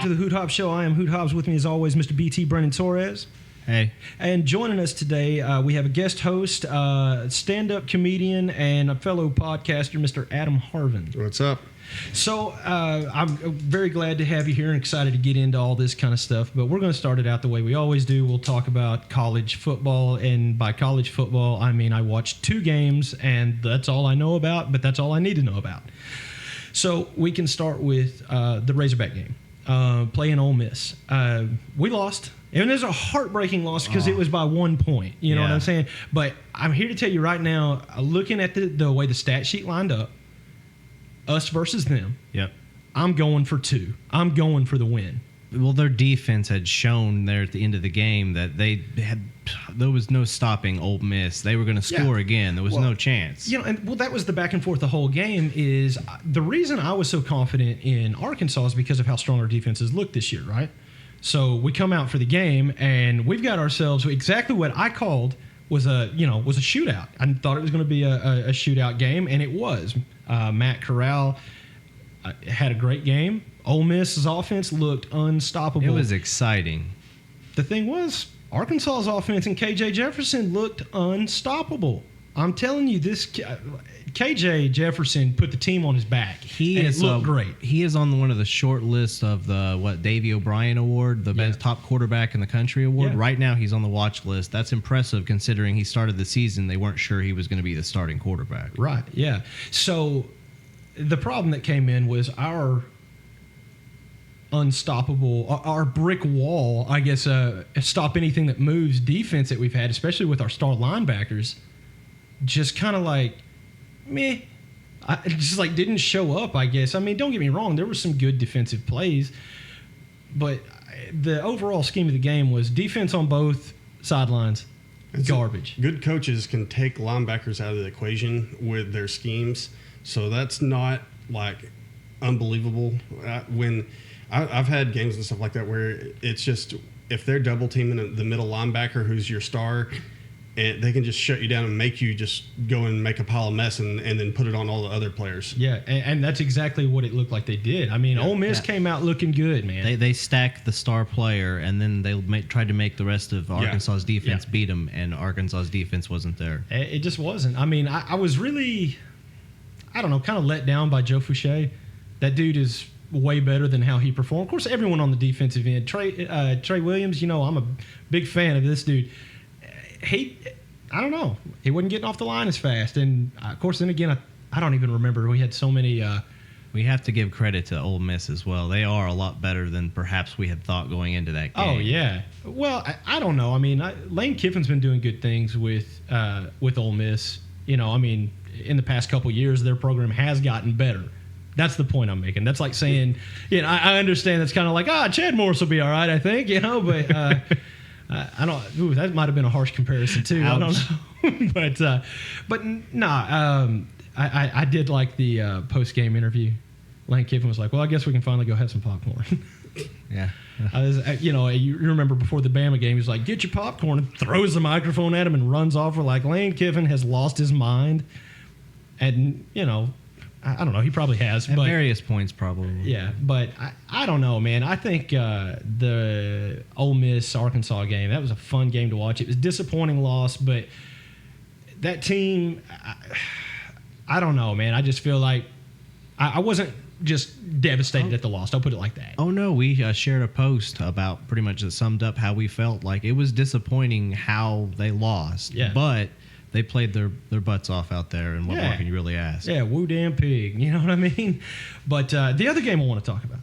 to the Hoot Hobbs Show. I am Hoot Hobbs. With me, as always, Mr. B.T. Brennan Torres. Hey. And joining us today, we have a guest host, stand-up comedian, and a fellow podcaster, Mr. Adam Harvin. What's up? So I'm very glad to have you here and excited to get into all this kind of stuff. But we're going to start it out the way we always do. We'll talk about college football. And by college football, I mean I watched 2 games, and that's all I know about, but that's all I need to know about. So we can start with the Razorback game, playing Ole Miss. We lost. And it was a heartbreaking loss because it was by 1 point. You know what I'm saying? But I'm here to tell you right now, looking at the way the stat sheet lined up, us versus them, I'm going for 2. I'm going for the win. Well, their defense had shown there at the end of the game that there was no stopping Ole Miss. They were going to score again. There was no chance. You know, and that was the back and forth the whole game. Is the reason I was so confident in Arkansas is because of how strong our defenses looked this year, right? So we come out for the game and we've got ourselves exactly what I called was a shootout. I thought it was going to be a shootout game, and it was. Matt Corral had a great game. Ole Miss's offense looked unstoppable. It was exciting. The thing was, Arkansas's offense and KJ Jefferson looked unstoppable. I'm telling you, this KJ Jefferson put the team on his back. It looked great. He is on one of the short lists of the Davey O'Brien Award, the best top quarterback in the country award. Yeah. Right now, he's on the watch list. That's impressive considering he started the season. They weren't sure he was going to be the starting quarterback. Right. Yeah. So the problem that came in was our unstoppable, our brick wall, I guess, stop anything that moves defense that we've had, especially with our star linebackers, just kind of like, meh. Just like didn't show up, I guess. I mean, don't get me wrong, there were some good defensive plays, but the overall scheme of the game was defense on both sidelines, garbage. Good coaches can take linebackers out of the equation with their schemes, so that's not like unbelievable. When I've had games and stuff like that where it's just if they're double teaming the middle linebacker who's your star, and they can just shut you down and make you just go and make a pile of mess and then put it on all the other players. Yeah, and that's exactly what it looked like they did. I mean, Ole Miss came out looking good, man. They stacked the star player, and then they tried to make the rest of Arkansas's defense beat them, and Arkansas's defense wasn't there. It just wasn't. I mean, I was really, I don't know, kind of let down by Joe Fouché. That dude is way better than how he performed. Of course, everyone on the defensive end. Trey Williams, I'm a big fan of this dude. I don't know. He wasn't getting off the line as fast. And, of course, then again, I don't even remember. We had so many. We have to give credit to Ole Miss as well. They are a lot better than perhaps we had thought going into that game. Oh, yeah. Well, I don't know. I mean, Lane Kiffin's been doing good things with Ole Miss. I mean, in the past couple of years, their program has gotten better. That's the point I'm making. That's like saying, I understand that's kind of like, Chad Morris will be all right, I think, but I don't. Ooh, that might have been a harsh comparison too. Ouch. I don't know, but nah. I did like the post game interview. Lane Kiffin was like, "Well, I guess we can finally go have some popcorn." Yeah. You remember before the Bama game, he was like, "Get your popcorn," and throws the microphone at him and runs off. We're like, Lane Kiffin has lost his mind, and I don't know. He probably has. At various points, probably. Yeah, but I don't know, man. I think the Ole Miss-Arkansas game, that was a fun game to watch. It was a disappointing loss, but that team, I don't know, man. I just feel like I wasn't just devastated at the loss. I'll put it like that. Oh, no. We shared a post about pretty much that summed up how we felt. Like, it was disappointing how they lost. Yeah. But they played their butts off out there, and what more can you really ask? Yeah, woo damn pig. You know what I mean? But the other game I want to talk about,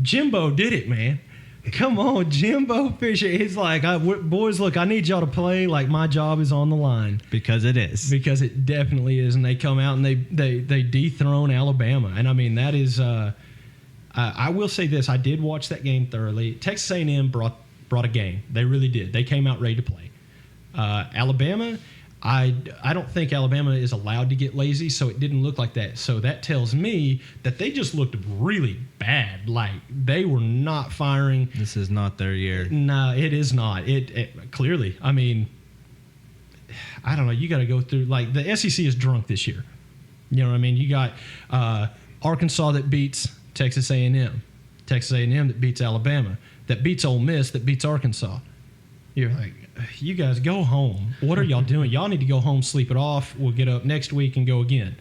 Jimbo did it, man. Come on, Jimbo Fisher. He's like, boys, look, I need y'all to play like my job is on the line. Because it is. Because it definitely is. And they come out and they dethrone Alabama. And, I mean, that is I will say this. I did watch that game thoroughly. Texas A&M brought a game. They really did. They came out ready to play. Alabama, I don't think Alabama is allowed to get lazy, so it didn't look like that. So that tells me that they just looked really bad. Like, they were not firing. This is not their year. No, it is not. It clearly. I mean, I don't know. You got to go through, like, the SEC is drunk this year. You know what I mean? You got Arkansas that beats Texas A&M. Texas A&M that beats Alabama, that beats Ole Miss, that beats Arkansas. You're like, you guys go home. What are y'all doing? Y'all need to go home, sleep it off. We'll get up next week and go again.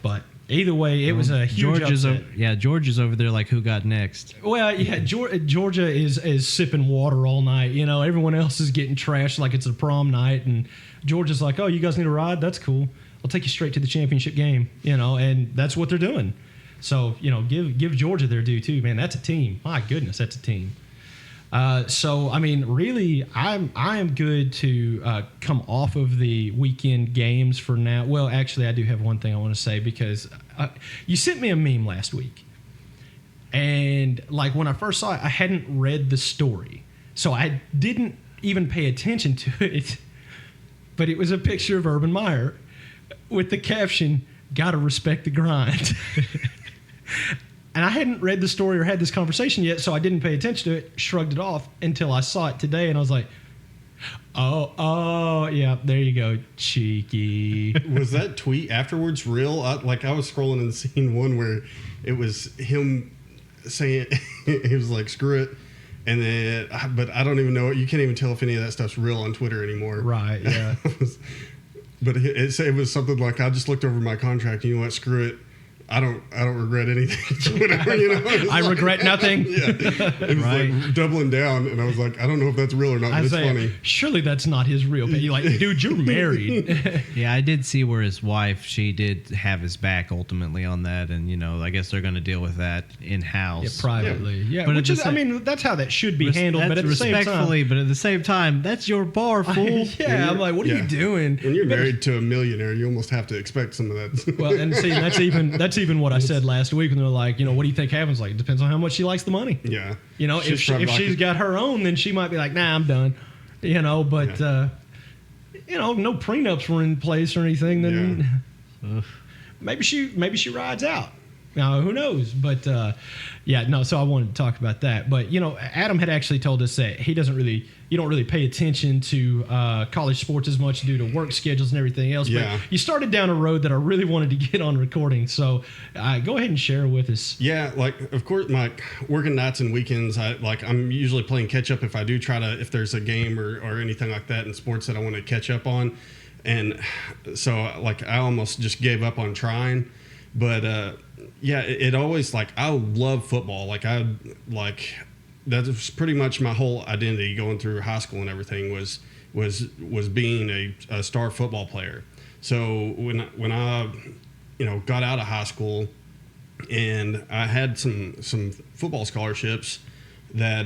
But either way, it was a huge upset. Georgia's over there like, who got next? Well, yeah, Georgia is sipping water all night. You know, everyone else is getting trashed like it's a prom night, and Georgia's like, oh, you guys need a ride? That's cool. I'll take you straight to the championship game. You know, and that's what they're doing. So, you know, give Georgia their due too, man. That's a team. My goodness, that's a team. So, I mean, really, I am good to come off of the weekend games for now. Well, actually, I do have one thing I want to say, because you sent me a meme last week. And, like, when I first saw it, I hadn't read the story. So I didn't even pay attention to it. But it was a picture of Urban Meyer with the caption, "Gotta respect the grind." And I hadn't read the story or had this conversation yet, so I didn't pay attention to it, shrugged it off until I saw it today, and I was like, oh, yeah, there you go, cheeky. Was that tweet afterwards real? I was scrolling and seeing one where it was him saying, he was like, screw it. And then, but I don't even know, you can't even tell if any of that stuff's real on Twitter anymore. Right, yeah. But it was something like, I just looked over my contract, and you know what, screw it. I don't regret anything. Whatever, you know. I regret nothing. Yeah, it was like doubling down, and I was like, I don't know if that's real or not. But it's funny. Surely that's not his real pay. You're like, dude, you're married. Yeah, I did see where his wife, she did have his back ultimately on that, and you know, I guess they're going to deal with that in house, privately. Yeah, but which is, I mean, that's how that should be handled. But at the same time, but at the same time, that's your bar, fool. Yeah, I'm like, what are you doing? When you're married to a millionaire, you almost have to expect some of that. Well, and see, that's even what I said last week when they're like, you know, what do you think happens? Like, it depends on how much she likes the money. Yeah. You know, if she's got her own, then she might be like, nah, I'm done. You know, but, you know, no prenups were in place or anything. Then maybe she rides out. Now, who knows? But, so I wanted to talk about that. But, you know, Adam had actually told us that you don't really pay attention to college sports as much due to work schedules and everything else. Yeah. But you started down a road that I really wanted to get on recording. So go ahead and share with us. Yeah, like, of course, my working nights and weekends, I'm usually playing catch up if I do if there's a game or anything like that in sports that I want to catch up on. And so, like, I almost just gave up on trying. But, it always, like, I love football. That was pretty much my whole identity going through high school and everything was being a star football player. So when I got out of high school, and I had some football scholarships that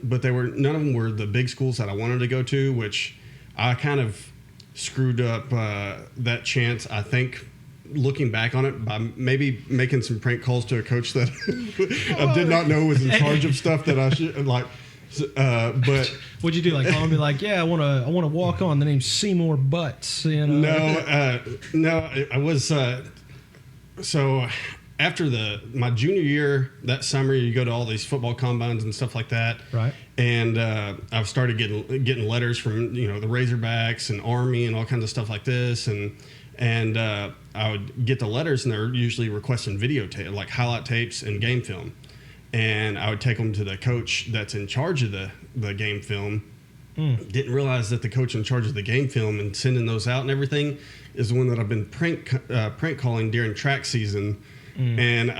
but none of them were the big schools that I wanted to go to, which I kind of screwed up that chance, I think, looking back on it, by maybe making some prank calls to a coach that I did not know was in charge of stuff that I should like. But what'd you do? Like call me like, yeah, I want to walk on. The name's Seymour Butts. You know? No, I was. So after my junior year, that summer, you go to all these football combines and stuff like that. Right. And I've started getting letters from the Razorbacks and Army and all kinds of stuff like this, and I would get the letters, and they're usually requesting videotape, like highlight tapes and game film. And I would take them to the coach that's in charge of the game film. Didn't realize that the coach in charge of the game film and sending those out and everything is the one that I've been prank calling during track season. And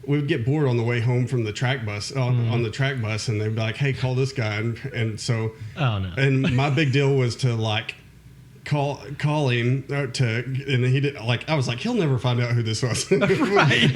we would get bored on the way home from the track bus, on the track bus, and they'd be like, hey, call this guy. And so, and my big deal was to like, call him and he did, like, I was like, he'll never find out who this was. Right.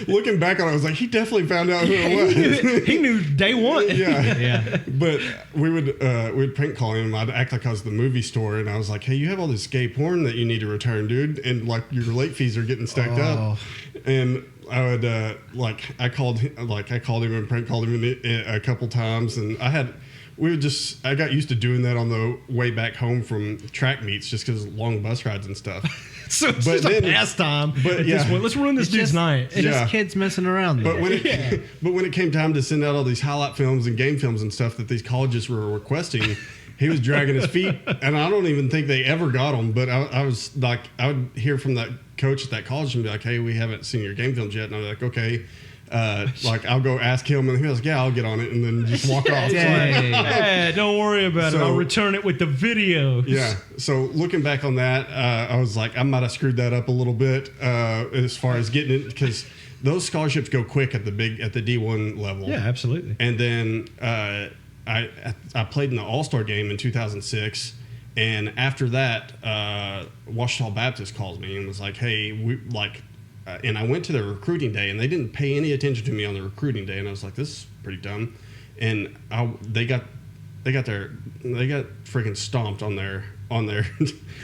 looking back on it, I was like, he definitely found out who it was. He knew day one. Yeah. But we'd prank call him, and I'd act like I was the movie store, and I was like, hey, you have all this gay porn that you need to return, dude, and like your late fees are getting stacked up. And I would I called him and prank called him a couple times, and I got used to doing that on the way back home from track meets, just because long bus rides and stuff. So it's just a pastime. But let's ruin this dude's night. It's just kids messing around. But when it came time to send out all these highlight films and game films and stuff that these colleges were requesting, he was dragging his feet, and I don't even think they ever got them. But I was like, I would hear from that coach at that college and be like, hey, we haven't seen your game films yet. And I'm like, okay. Like I'll go ask him, and he was like, yeah, I'll get on it, and then just walk off. Hey, don't worry about it. I'll return it with the video. Yeah. So looking back on that, I was like, I might have screwed that up a little bit as far as getting it, because those scholarships go quick at the D1 level. Yeah, absolutely. And then I played in the All-Star game in 2006. And after that, Washita Baptist called me and was like, hey, and I went to their recruiting day, and they didn't pay any attention to me on the recruiting day. And I was like, this is pretty dumb. And they got freaking stomped on their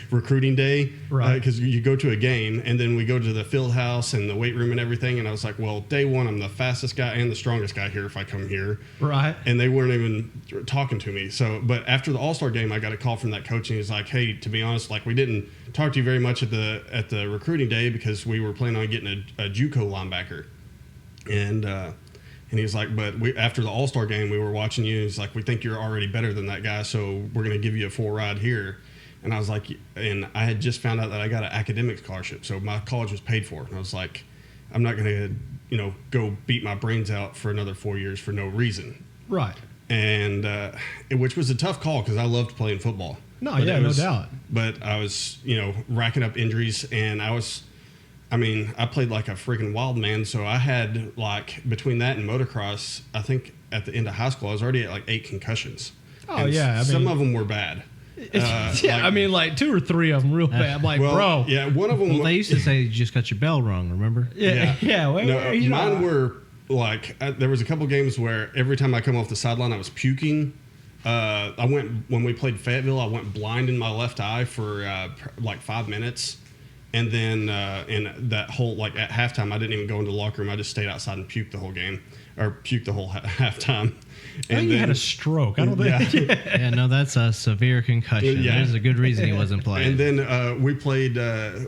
recruiting day, right? Because you go to a game, and then we go to the field house and the weight room and everything. And I was like, well, day one, I'm the fastest guy and the strongest guy here if I come here, right? And they weren't even talking to me. So, but after the All-Star game, I got a call from that coach, and he's like, hey, to be honest, like, we didn't talk to you very much at the recruiting day because we were planning on getting a JUCO linebacker, and he was like, but after the All-Star game, we were watching you. He's like, we think you're already better than that guy, so we're going to give you a full ride here. And I was like, and I had just found out that I got an academic scholarship, so my college was paid for. And I was like, I'm not going to, go beat my brains out for another 4 years for no reason. Right. And which was a tough call because I loved playing football. No doubt. But I was, racking up injuries, and I played like a freaking wild man. So I had, like, between that and motocross, I think at the end of high school, I was already at like 8 concussions. Oh, and yeah. Some of them were bad. Like 2 or 3 of them real bad. I'm like, bro. Yeah, one of them. Well, they used to say you just got your bell rung, remember? Yeah. Mine were like, there was a couple games where every time I come off the sideline, I was puking. When we played Fayetteville, I went blind in my left eye for like 5 minutes. And then in that whole, like, at halftime, I didn't even go into the locker room. I just stayed outside and puked the whole game, or puked the whole halftime. I think you had a stroke. I don't think. Yeah, no, that's a severe concussion. Yeah. There's a good reason he wasn't playing. And then we played. I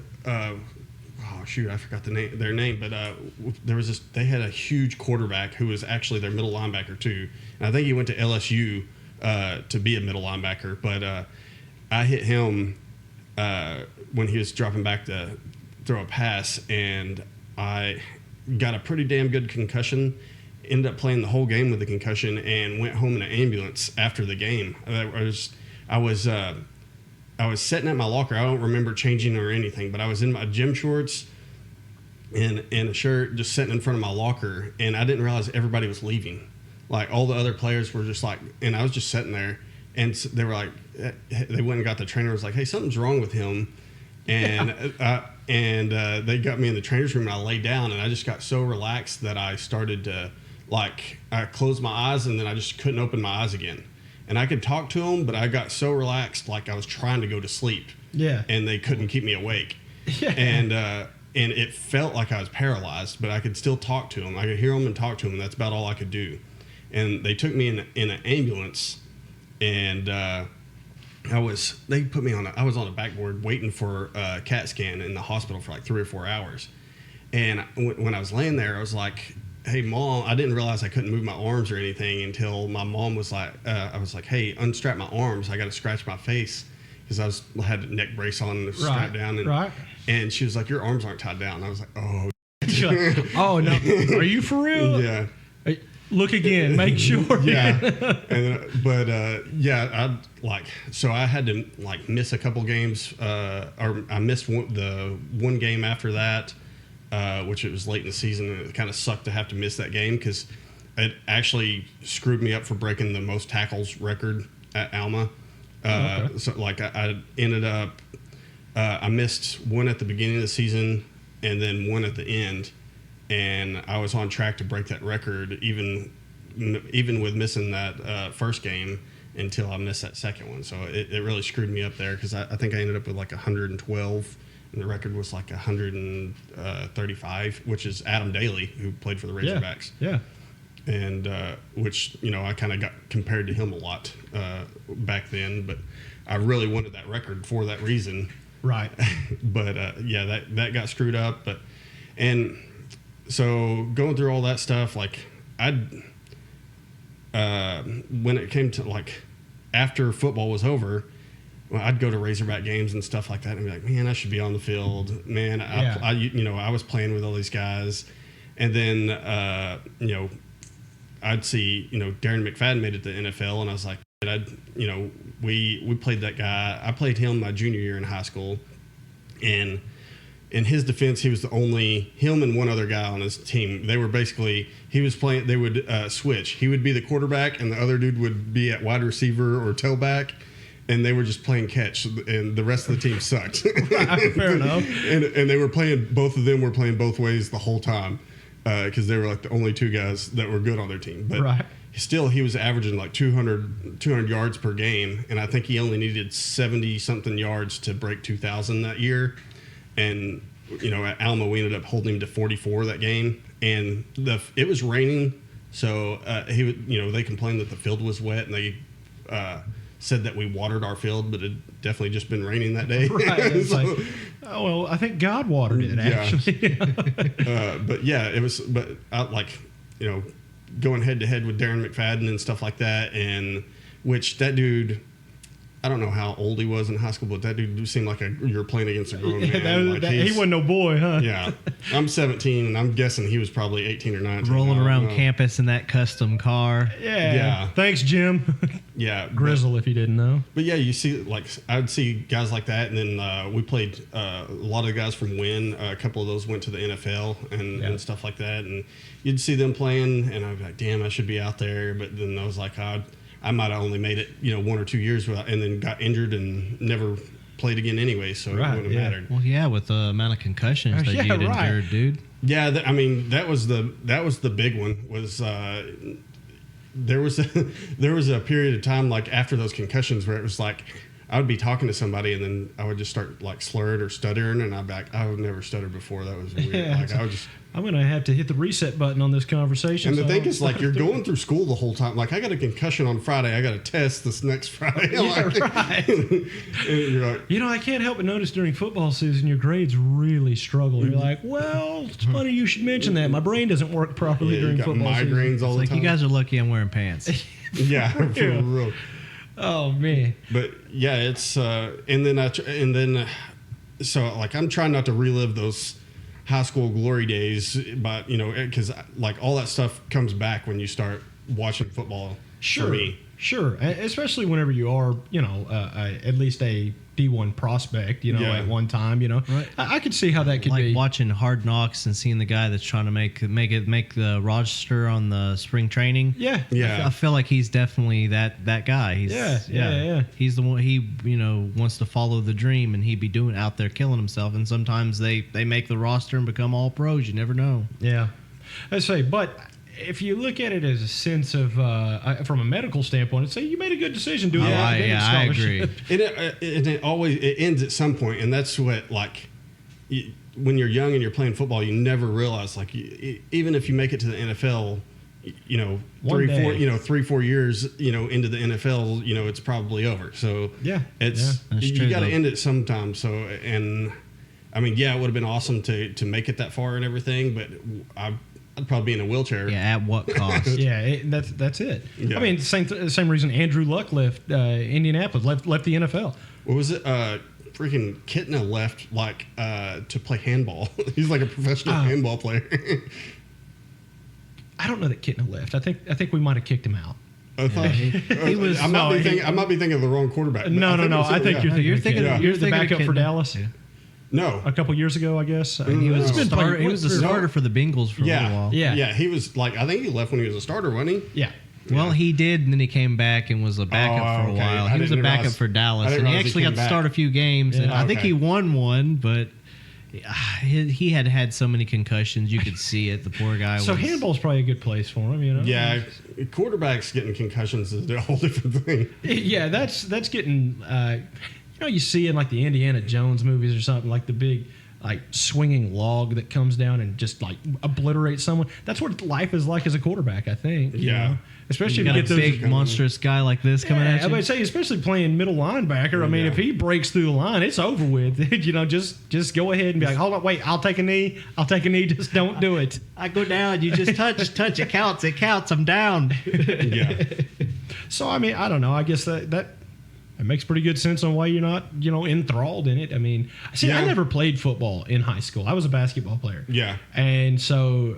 forgot their name, but there was this. They had a huge quarterback who was actually their middle linebacker too, and I think he went to LSU to be a middle linebacker. But I hit him when he was dropping back to throw a pass, and I got a pretty damn good concussion. Ended up playing the whole game with a concussion, and went home in an ambulance after the game. I was sitting at my locker. I don't remember changing or anything, but I was in my gym shorts and a shirt, just sitting in front of my locker, and I didn't realize everybody was leaving. Like, all the other players were just like, and I was just sitting there, and they were like, they went and got the trainer. Was like, hey, something's wrong with him, and they got me in the trainer's room, and I lay down, and I just got so relaxed that I started to, like, I closed my eyes, and then I just couldn't open my eyes again. And I could talk to them, but I got so relaxed, like I was trying to go to sleep. Yeah. And they couldn't keep me awake. Yeah. And it felt like I was paralyzed, but I could still talk to them. I could hear them and talk to them, and that's about all I could do. And they took me in an ambulance, and they put me I was on a backboard waiting for a CAT scan in the hospital for like 3 or 4 hours. And when I was laying there, I was like, hey, Mom, I didn't realize I couldn't move my arms or anything until my mom was like, I was like, hey, unstrap my arms. I got to scratch my face because I had a neck brace on and strapped down. And she was like, your arms aren't tied down. I was like, oh. Like, oh, no. Are you for real? Yeah. Look again. Make sure. Yeah. So I had to, like, miss a couple games, or I missed the one game after that. Which it was late in the season, and it kind of sucked to have to miss that game because it actually screwed me up for breaking the most tackles record at Alma. Okay. So, like, I ended up, I missed one at the beginning of the season and then one at the end, and I was on track to break that record even with missing that first game until I missed that second one. So it really screwed me up there because I think I ended up with like 112. And the record was like 135, which is Adam Daly, who played for the Razorbacks. Yeah. And which, I kind of got compared to him a lot back then, but I really wanted that record for that reason. Right. But that got screwed up. And so going through all that stuff, like when it came to, like, after football was over, I'd go to Razorback games and stuff like that and be like, man, I should be on the field. Man, I was playing with all these guys. And then, I'd see, Darren McFadden made it to the NFL, and I was like, we played that guy. I played him my junior year in high school. And in his defense, he was the only, him and one other guy on his team. They were basically, they would switch. He would be the quarterback, and the other dude would be at wide receiver or tailback. And they were just playing catch, and the rest of the team sucked. Fair enough. And they were playing, both of them were playing both ways the whole time because they were like the only two guys that were good on their team. But still, he was averaging like 200 yards per game, and I think he only needed 70-something yards to break 2,000 that year. And, at Alamo, we ended up holding him to 44 that game. And it was raining, so they complained that the field was wet, and they said that we watered our field, but it definitely just been raining that day. Right. It's like, oh, well, I think God watered it, actually. But yeah, it was, but I going head to head with Darren McFadden and stuff like that. And which that dude, I don't know how old he was in high school, but that dude seemed like you were playing against a grown man. He wasn't no boy, huh? Yeah. I'm 17, and I'm guessing he was probably 18 or 19. Rolling around campus in that custom car. Yeah. Thanks, Jim. Yeah. Grizzle, if you didn't know. But yeah, you see, I'd see guys like that, and then we played a lot of the guys from Wynn. A couple of those went to the NFL and stuff like that, and you'd see them playing, and I'd be like, damn, I should be out there. But then I was like, I might have only made it, 1 or 2 years without, and then got injured and never played again anyway, so it wouldn't have mattered. Well, yeah, with the amount of concussions that you'd endured, dude. Yeah, that was the big one. Was there was a period of time like after those concussions where it was like I would be talking to somebody and then I would just start like slurred or stuttering, and I'd be like, I would never stuttered before. That was weird. I'm going to have to hit the reset button on this conversation. And the thing is, like, you're going through school the whole time. Like, I got a concussion on Friday. I got a test this next Friday. Right. And you're like, I can't help but notice during football season, your grades really struggle. You're like, well, it's funny you should mention that. My brain doesn't work properly during football season. Migraines all the time. You guys are lucky I'm wearing pants. Yeah, for real. Oh, man. But, yeah, it's so I'm trying not to relive those high school glory days, but because like all that stuff comes back when you start watching football. For me. Sure, especially whenever you are at least a D1 prospect, at one time, Right. I could see how that could be. Like watching Hard Knocks and seeing the guy that's trying to make the roster on the spring training. Yeah. I feel like he's definitely that guy. He's He's the one. He wants to follow the dream, and he'd be doing out there killing himself. And sometimes they make the roster and become all pros. You never know. Yeah, I say, but if you look at it as a sense of from a medical standpoint, I'd say you made a good decision doing that. I agree. It ends at some point, and that's what when you're young and you're playing football, you never realize even if you make it to the NFL, 3-4 years into the NFL, it's probably over. So you got to end it sometime. So and I mean, it would have been awesome to make it that far and everying, but I'd probably be in a wheelchair. Yeah, at what cost? That's it. Yeah. I mean, same reason Andrew Luck left Indianapolis, left the NFL. What was it? Freaking Kitna left to play handball. He's like a professional handball player. I don't know that Kitna left. I think we might have kicked him out. I thought he was. I might be thinking of the wrong quarterback. No. I think you're thinking the backup for Dallas. Yeah. No, a couple years ago, I guess. He was the starter for the Bengals for a little while. Yeah. He was I think he left when he was a starter, wasn't he? Yeah. Well, he did, and then he came back and was a backup for a while. He was a backup for Dallas, and he actually got to start a few games. And I think he won one, but he had so many concussions, you could see it. The poor guy. So handball's probably a good place for him, Yeah, quarterbacks getting concussions is a whole different thing. Yeah, that's getting. You see in like the Indiana Jones movies or something, like the big swinging log that comes down and just obliterates someone. That's what life is like as a quarterback, I think. Especially if you get a big monstrous guy like this coming at you. I would say, especially playing middle linebacker. I mean, if he breaks through the line, it's over with. Just go ahead and be like, hold on, wait, I'll take a knee. Just don't do it. I go down. You just touch. It counts. I'm down. Yeah. So I mean, I don't know. I guess that It makes pretty good sense on why you're not, enthralled in it. I mean, I never played football in high school. I was a basketball player. Yeah. And so,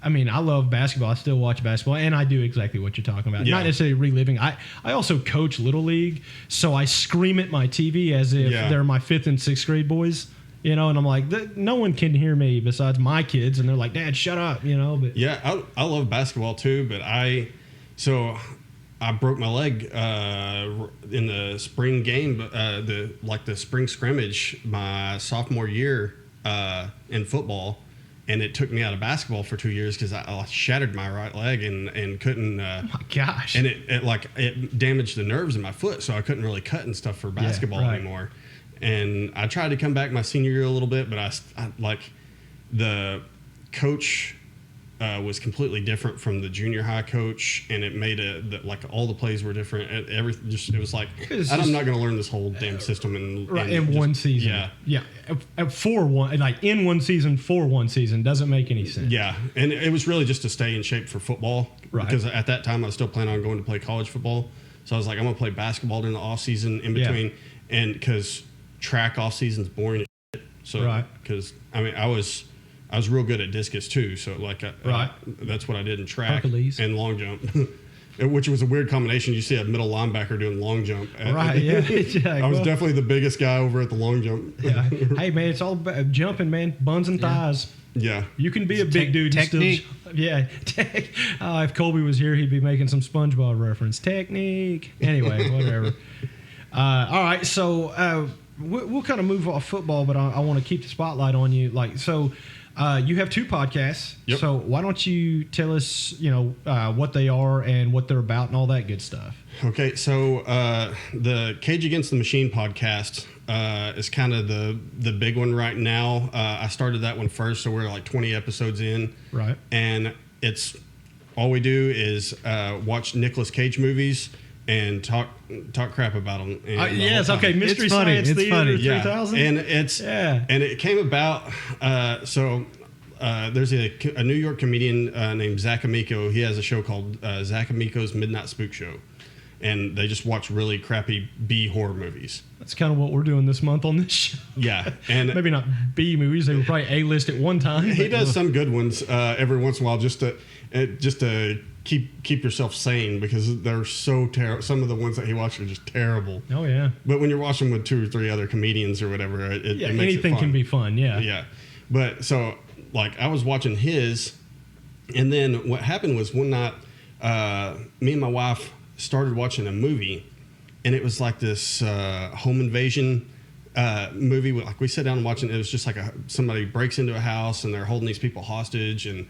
I mean, I love basketball. I still watch basketball, and I do exactly what you're talking about. Yeah. Not necessarily reliving. I also coach Little League, so I scream at my TV as if they're my 5th and 6th grade boys. And I'm like, no one can hear me besides my kids, and they're like, Dad, shut up, But yeah, I love basketball too, but I broke my leg in the spring game, the spring scrimmage my sophomore year in football, and it took me out of basketball for 2 years because I shattered my right leg and couldn't. Oh my gosh! And it damaged the nerves in my foot, so I couldn't really cut and stuff for basketball anymore. And I tried to come back my senior year a little bit, but I the coach was completely different from the junior high coach, and it made all the plays were different. Everything it was like I'm not going to learn this whole damn system in one season. Yeah. For one season doesn't make any sense. Yeah, and it was really just to stay in shape for football, right? Because at that time I was still planning on going to play college football, so I was like, I'm going to play basketball during the off season in between, and because track off season's boring as shit. So because I was real good at discus too, so that's what I did in track Hercules. And long jump, which was a weird combination. You see a middle linebacker doing long jump, right? Yeah, I was definitely the biggest guy over at the long jump. Yeah. Hey man, it's all about jumping, man. Buns and thighs. Yeah, you can be a big dude. Technique. If Colby was here, he'd be making some SpongeBob reference. Technique. Anyway, whatever. All right, so we'll kind of move off football, but I want to keep the spotlight on you. You have 2 podcasts. Yep. So why don't you tell us, what they are and what they're about and all that good stuff? Okay, so the Cage Against the Machine podcast is kind of the big one right now. I started that one first, so we're like 20 episodes in. Right. And it's all we do is watch Nicolas Cage movies and talk crap about them. Yes, okay. Mystery Science Theater 3000. And and it came about. There's a New York comedian named Zach Amico. He has a show called Zach Amico's Midnight Spook Show, and they just watch really crappy B horror movies. That's kind of what we're doing this month on this show. Yeah, and maybe not B movies. They were probably A-list at one time. He does some good ones every once in a while, just to keep yourself sane, because they're so terrible. Some of the ones that he watches are just terrible. Oh yeah. But when you're watching with 2 or 3 other comedians or whatever, it makes anything it fun. Can be fun. Yeah. Yeah. But so I was watching his, and then what happened was one night, me and my wife started watching a movie, and it was like this home invasion movie. Like we sat down and watching it. It was just like somebody breaks into a house and they're holding these people hostage, and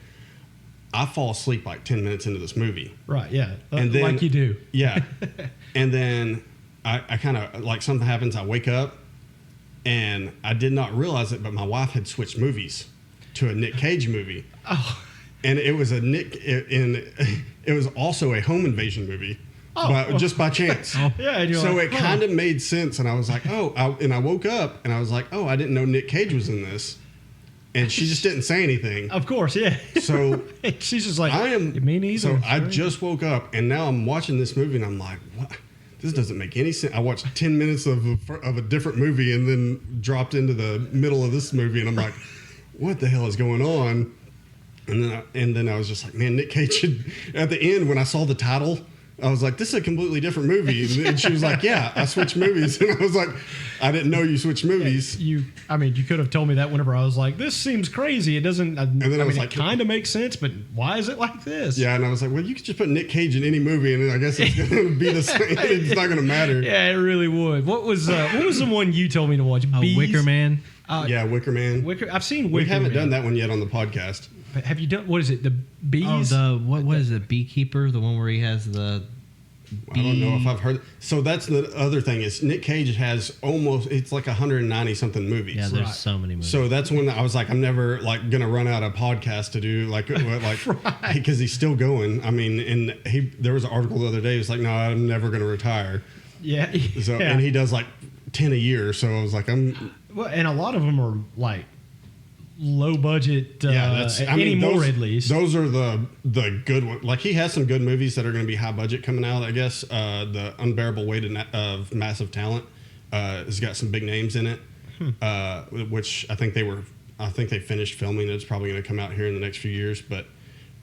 I fall asleep like 10 minutes into this movie. Right, yeah. And then, like you do. Yeah. And then I kind of, something happens, I wake up, and I did not realize it, but my wife had switched movies to a Nick Cage movie. Oh. And it was it was also a home invasion movie. Just by chance. Yeah. So it kind of made sense, and I was like, and I woke up, and I was like, I didn't know Nick Cage was in this. And she just didn't say anything. Of course, yeah. So she's just like, me neither. So I just woke up, and now I'm watching this movie, and I'm like, what? This doesn't make any sense. I watched 10 minutes of a different movie, and then dropped into the middle of this movie, and I'm like, what the hell is going on? And then I was just like, man, Nick Cage. At the end, when I saw the title, I was like, this is a completely different movie. And she was like, yeah, I switched movies. And I was like, I didn't know you switched movies. You could have told me that whenever I was like, this seems crazy. It doesn't, and then I was like, it kind of makes sense, but why is it like this? Yeah, and I was like, well, you could just put Nick Cage in any movie, and I guess it's going to be the same. It's not going to matter. Yeah, it really would. What was the one you told me to watch? Wicker Man. Yeah, Wicker Man. I've seen Wicker Man. We haven't done that one yet on the podcast. Have you done, what is it, the bees? Oh, what is it, Beekeeper? The one where he has the I don't know if I've heard. So that's the other thing is Nick Cage has it's like 190 something movies. Yeah, there's so many movies. So that's when I was like, I'm never gonna run out of podcast to do because he's still going. I mean, and there was an article the other day. It was like, no, I'm never gonna retire. Yeah. So and he does 10 a year. So I was like, Well, and a lot of them are low budget anymore, at least. Those are the good ones. Like, he has some good movies that are going to be high budget coming out, I guess. The Unbearable Weight of Massive Talent has got some big names in it, which I think they finished filming. It's probably going to come out here in the next few years. But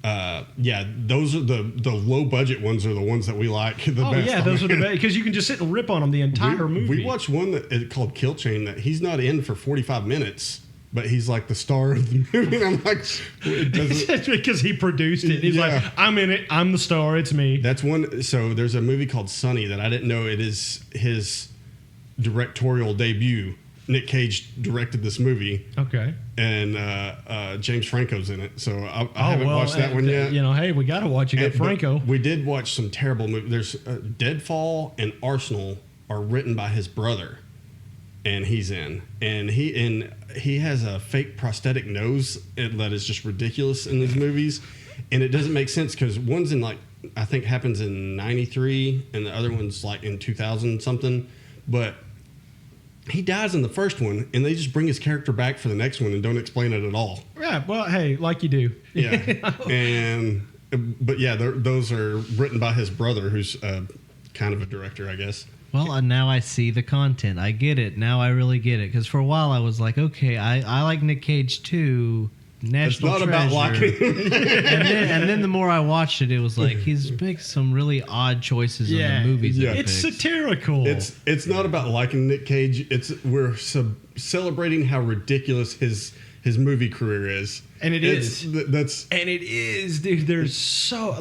those are the low budget ones are the ones that we like the best. Oh yeah, those are the best because you can just sit and rip on them the entire movie. We watched one called Kill Chain that he's not in for 45 minutes. But he's like the star of the movie. And I'm like, it's because he produced it. He's like, I'm in it. I'm the star. It's me. That's one. So there's a movie called Sonny that I didn't know it is his directorial debut. Nick Cage directed this movie. Okay. And James Franco's in it. So I haven't watched that one yet. Hey, we got to watch it. Get Franco. We did watch some terrible movies. There's Deadfall and Arsenal are written by his brother. And he's in, and he has a fake prosthetic nose that is just ridiculous in these movies, and it doesn't make sense because one's in I think happens in '93, and the other one's like in 2000 something, but he dies in the first one, and they just bring his character back for the next one and don't explain it at all. Yeah, well, hey, like you do. Yeah, those are written by his brother, who's kind of a director, I guess. Well, now I see the content. I get it. Now I really get it. Because for a while I was like, okay, I like Nick Cage too. National Treasure. It's not about liking him. and then the more I watched it, it was like he's making some really odd choices in the movies. Yeah, it's satirical. It's not about liking Nick Cage. We're celebrating how ridiculous his movie career is. And it is, dude. There's so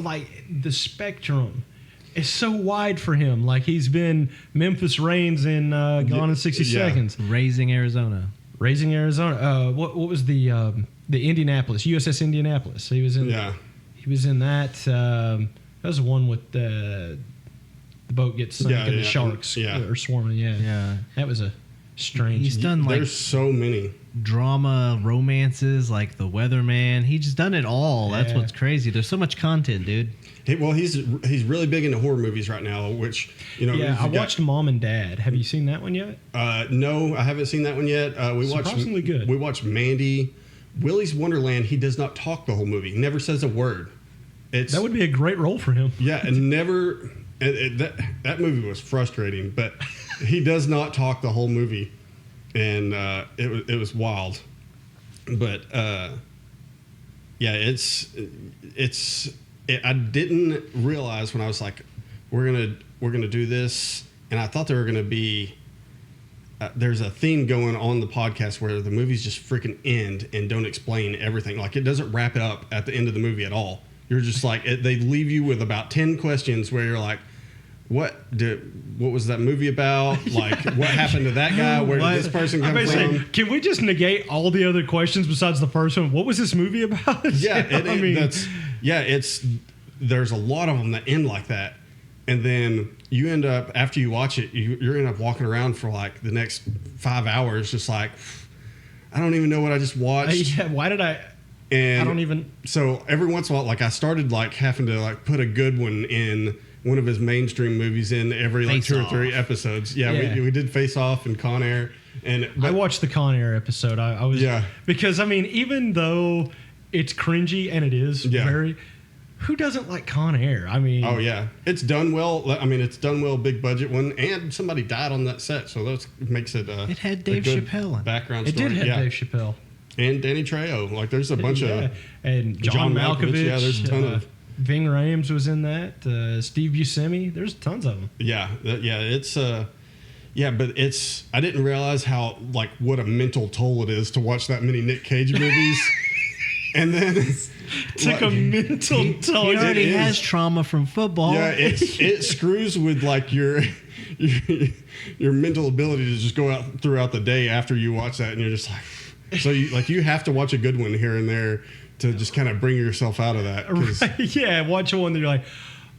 the spectrum. It's so wide for him. Like, he's been Memphis Reigns in Gone in 60 Seconds. Raising Arizona. What was the Indianapolis, USS Indianapolis? He was in. Yeah. He was in that. That was the one with the boat gets sunk and the sharks are swarming. Yeah. That was a strange. He's done there's so many drama romances like The Weatherman. He's just done it all. That's what's crazy. There's so much content, dude. He's really big into horror movies right now, which, I watched Mom and Dad. Have you seen that one yet? No, I haven't seen that one yet. Surprisingly good. We watched Mandy. Willy's Wonderland, he does not talk the whole movie. He never says a word. That would be a great role for him. Yeah, and never... that movie was frustrating, but he does not talk the whole movie. And it was wild. But, I didn't realize when I was like, we're gonna do this, and I thought there were gonna be there's a theme going on the podcast where the movies just freaking end and don't explain everything. Like, it doesn't wrap it up at the end of the movie at all. You're just like, they leave you with about 10 questions where you're like, what was that movie about? Like, what happened to that guy? Where did this person come from? Can we just negate all the other questions besides the first one? What was this movie about? There's a lot of them that end like that. And then you end up, after you watch it, you're end up walking around for like the next 5 hours, just like, I don't even know what I just watched. Why did I? And I don't even. So every once in a while, like, I started like having to like put a good one in one of his mainstream movies in every like 2 or 3 episodes. Yeah. We did Face Off and Con Air. But I watched the Con Air episode. I was because even though it's cringy and it is very. Who doesn't like Con Air? I mean... Oh, yeah. It's done well. I mean, it's done well, big budget one, and somebody died on that set, so that makes it it had Dave Chappelle in background story. It did have Dave Chappelle. And Danny Trejo. Like, there's a bunch of... And John Malkovich. Yeah, there's a ton of... Ving Rhames was in that. Steve Buscemi. There's tons of them. Yeah. It's... but it's... I didn't realize how, like, what a mental toll it is to watch that many Nick Cage movies. And then... Took a mental toll. He already has trauma from football. Yeah, it screws with like your mental ability to just go out throughout the day after you watch that, and you're just like, so you have to watch a good one here and there to just kind of bring yourself out of that. Right. Yeah, watch one that you're like,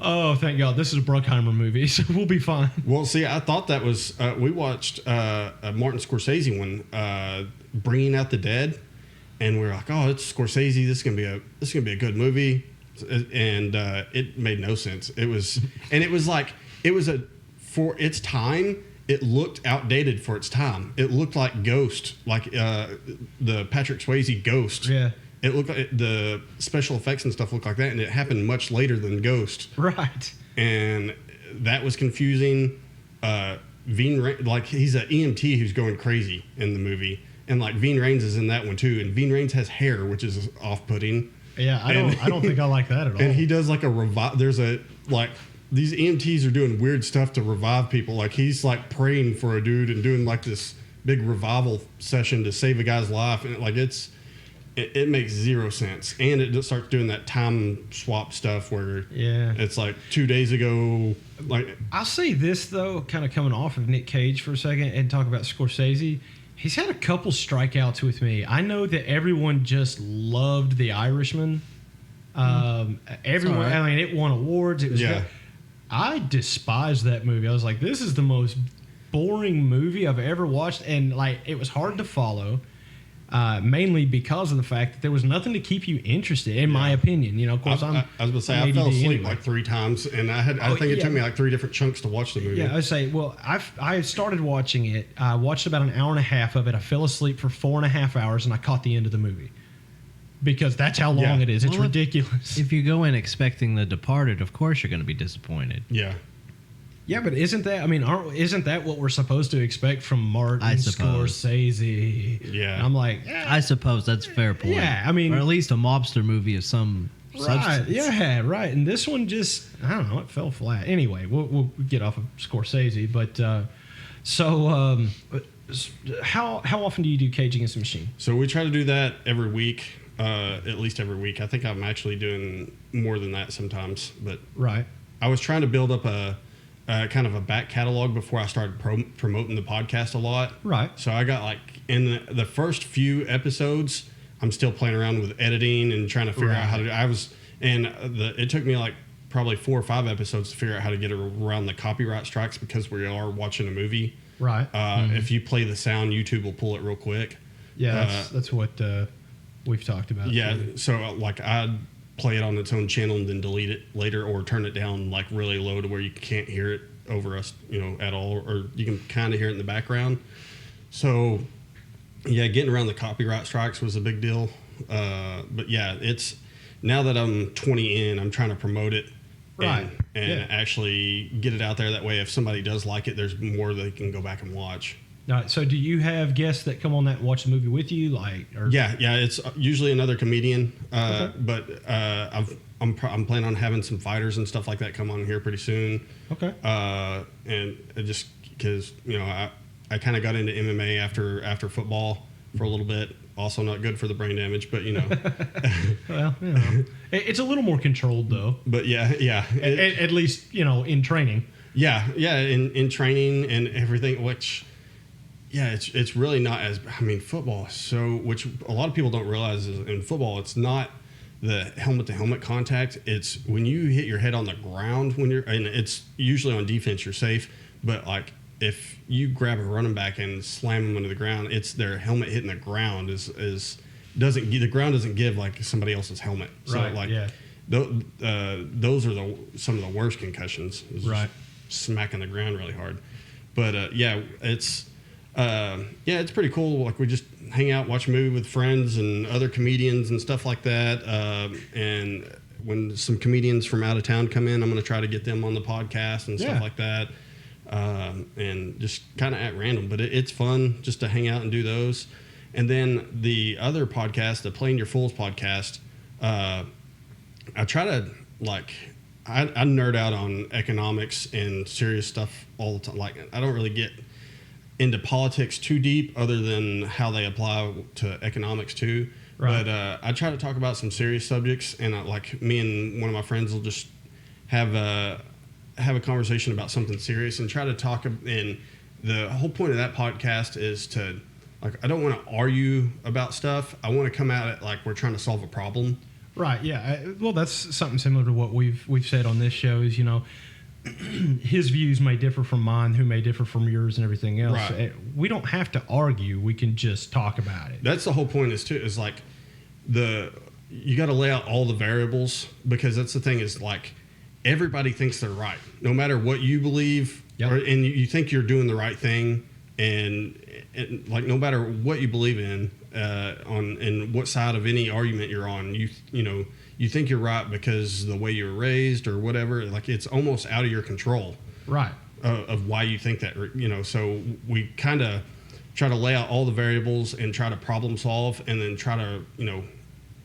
oh, thank God, this is a Bruckheimer movie, so we'll be fine. Well, see, I thought that was we watched a Martin Scorsese one, Bringing Out the Dead. And we were like, oh, it's Scorsese. This is gonna be a good movie, and it made no sense. For its time, it looked outdated for its time. It looked like Ghost, like the Patrick Swayze Ghost. Yeah. It looked like the special effects and stuff looked like that, and it happened much later than Ghost. Right. And that was confusing. Like he's an EMT who's going crazy in the movie, and like Veen Raines is in that one too. And Veen Raines has hair, which is off-putting. Yeah, I don't think I like that at all. And he does like a revive. There's a like these EMTs are doing weird stuff to revive people. Like he's like praying for a dude and doing like this big revival session to save a guy's life, and it makes zero sense. And it just starts doing that time swap stuff where it's like 2 days ago. Like I'll say this though, kind of coming off of Nick Cage for a second and talk about Scorsese. He's had a couple strikeouts with me. I know that everyone just loved The Irishman. Everyone, right. I mean, it won awards. It was good. I despised that movie. I was like, this is the most boring movie I've ever watched, and like it was hard to follow. Mainly because of the fact that there was nothing to keep you interested, in my opinion. You know, of course, I was going to say I fell asleep like 3 times, and I think it took me like 3 different chunks to watch the movie. Yeah, I would say, well, I started watching it. I watched about an hour and a half of it. I fell asleep for 4.5 hours, and I caught the end of the movie because that's how long it is. It's ridiculous. If you go in expecting The Departed, of course you're going to be disappointed. Yeah. Yeah, but isn't that what we're supposed to expect from Martin Scorsese? Yeah. I'm like, I suppose that's a fair point. Yeah, I mean, or at least a mobster movie of some substance. Yeah, right. And this one just, I don't know, it fell flat. Anyway, we'll get off of Scorsese, but how often do you do Cage Against the Machine? So we try to do that every week, at least every week. I think I'm actually doing more than that sometimes, but right. I was trying to build up a kind of a back catalog before I started promoting the podcast a lot. Right. So I got like in the first few episodes, I'm still playing around with editing and trying to figure out how to do. It took me like probably 4 or 5 episodes to figure out how to get around the copyright strikes because we are watching a movie. Right. If you play the sound, YouTube will pull it real quick. Yeah, that's what we've talked about. Yeah. So like I'd play it on its own channel and then delete it later, or turn it down like really low to where you can't hear it over us, at all, or you can kind of hear it in the background. So yeah, getting around the copyright strikes was a big deal. But yeah, it's now that I'm 20 in, I'm trying to promote it and actually get it out there. That way, if somebody does like it, there's more they can go back and watch. So do you have guests that come on that and watch the movie with you? Yeah, it's usually another comedian. But I'm planning on having some fighters and stuff like that come on here pretty soon. Okay. And just because I kind of got into MMA after football for a little bit. Also not good for the brain damage, but well, it's a little more controlled though. But yeah. At least in training. Yeah, in training and everything, which. Yeah, it's really not as, football is so, which a lot of people don't realize is in football, it's not the helmet-to-helmet contact. It's when you hit your head on the ground and it's usually on defense, you're safe. But, like, if you grab a running back and slam them into the ground, it's their helmet hitting the ground the ground doesn't give, like, somebody else's helmet. So, those are some of the worst concussions. Right. Smacking the ground really hard. But, it's pretty cool. Like we just hang out, watch a movie with friends and other comedians and stuff like that. And when some comedians from out of town come in, I'm going to try to get them on the podcast and stuff like that. And just kind of at random, but it's fun just to hang out and do those. And then the other podcast, the Playing Your Fools podcast, I try to I nerd out on economics and serious stuff all the time. Like I don't really get into politics too deep other than how they apply to economics too. Right. But I try to talk about some serious subjects, and me and one of my friends will just have a conversation about something serious and try to talk. And the whole point of that podcast is to I don't want to argue about stuff. I want to come at it like we're trying to solve a problem. Right. Yeah. Well, that's something similar to what we've said on this show is his views may differ from mine, who may differ from yours, and everything else. Right. We don't have to argue. We can just talk about it. That's the whole point. Is you got to lay out all the variables, because that's the thing. Is everybody thinks they're right, no matter what you believe, and you think you're doing the right thing, and like no matter what you believe in, and what side of any argument you're on, you think you're right because the way you were raised or whatever. Like it's almost out of your control, right? Of why you think that, So we kind of try to lay out all the variables and try to problem solve, and then try to,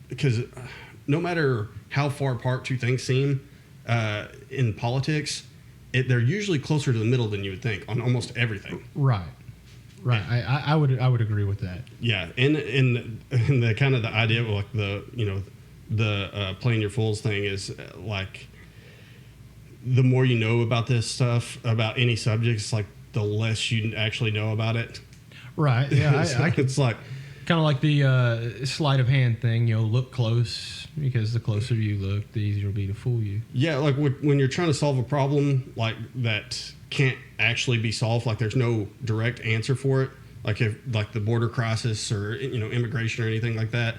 because no matter how far apart two things seem in politics, they're usually closer to the middle than you would think on almost everything. Right. I would agree with that. Yeah, and the kind of the idea of like the playing your fools thing is like the more you know about this stuff, about any subjects, like the less you actually know about it. Right. Yeah. So it's like kind of like the sleight of hand thing. Look close, because the closer you look, the easier it'll be to fool you. Yeah, like when you're trying to solve a problem like that can't actually be solved, like there's no direct answer for it. Like if like the border crisis or immigration or anything like that,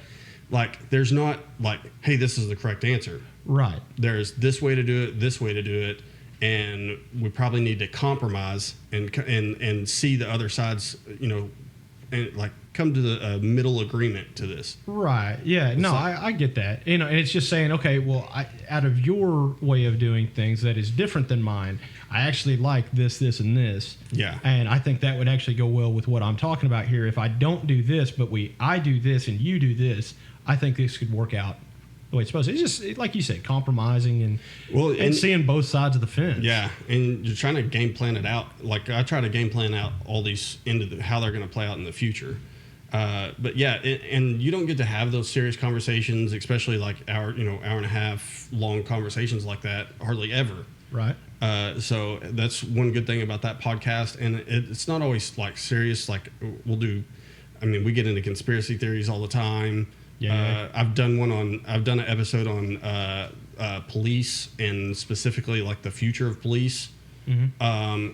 like there's not like, hey, this is the correct answer. Right. There's this way to do it, this way to do it, and we probably need to compromise and see the other side's, and like come to the middle agreement to this. Right. Yeah. No, I get that. And it's just saying, okay, well, out of your way of doing things that is different than mine, I actually like this, and this. Yeah. And I think that would actually go well with what I'm talking about here. If I don't do this, but I do this and you do this, I think this could work out the way it's supposed to. It's just, like you said, compromising and seeing both sides of the fence. Yeah, and you're trying to game plan it out. Like I try to game plan out all these how they're going to play out in the future. But yeah, and you don't get to have those serious conversations, especially like hour and a half long conversations like that, hardly ever. Right. So that's one good thing about that podcast, and it's not always like serious. Like we get into conspiracy theories all the time. Yeah. I've done an episode on police, and specifically like the future of police. Mm-hmm.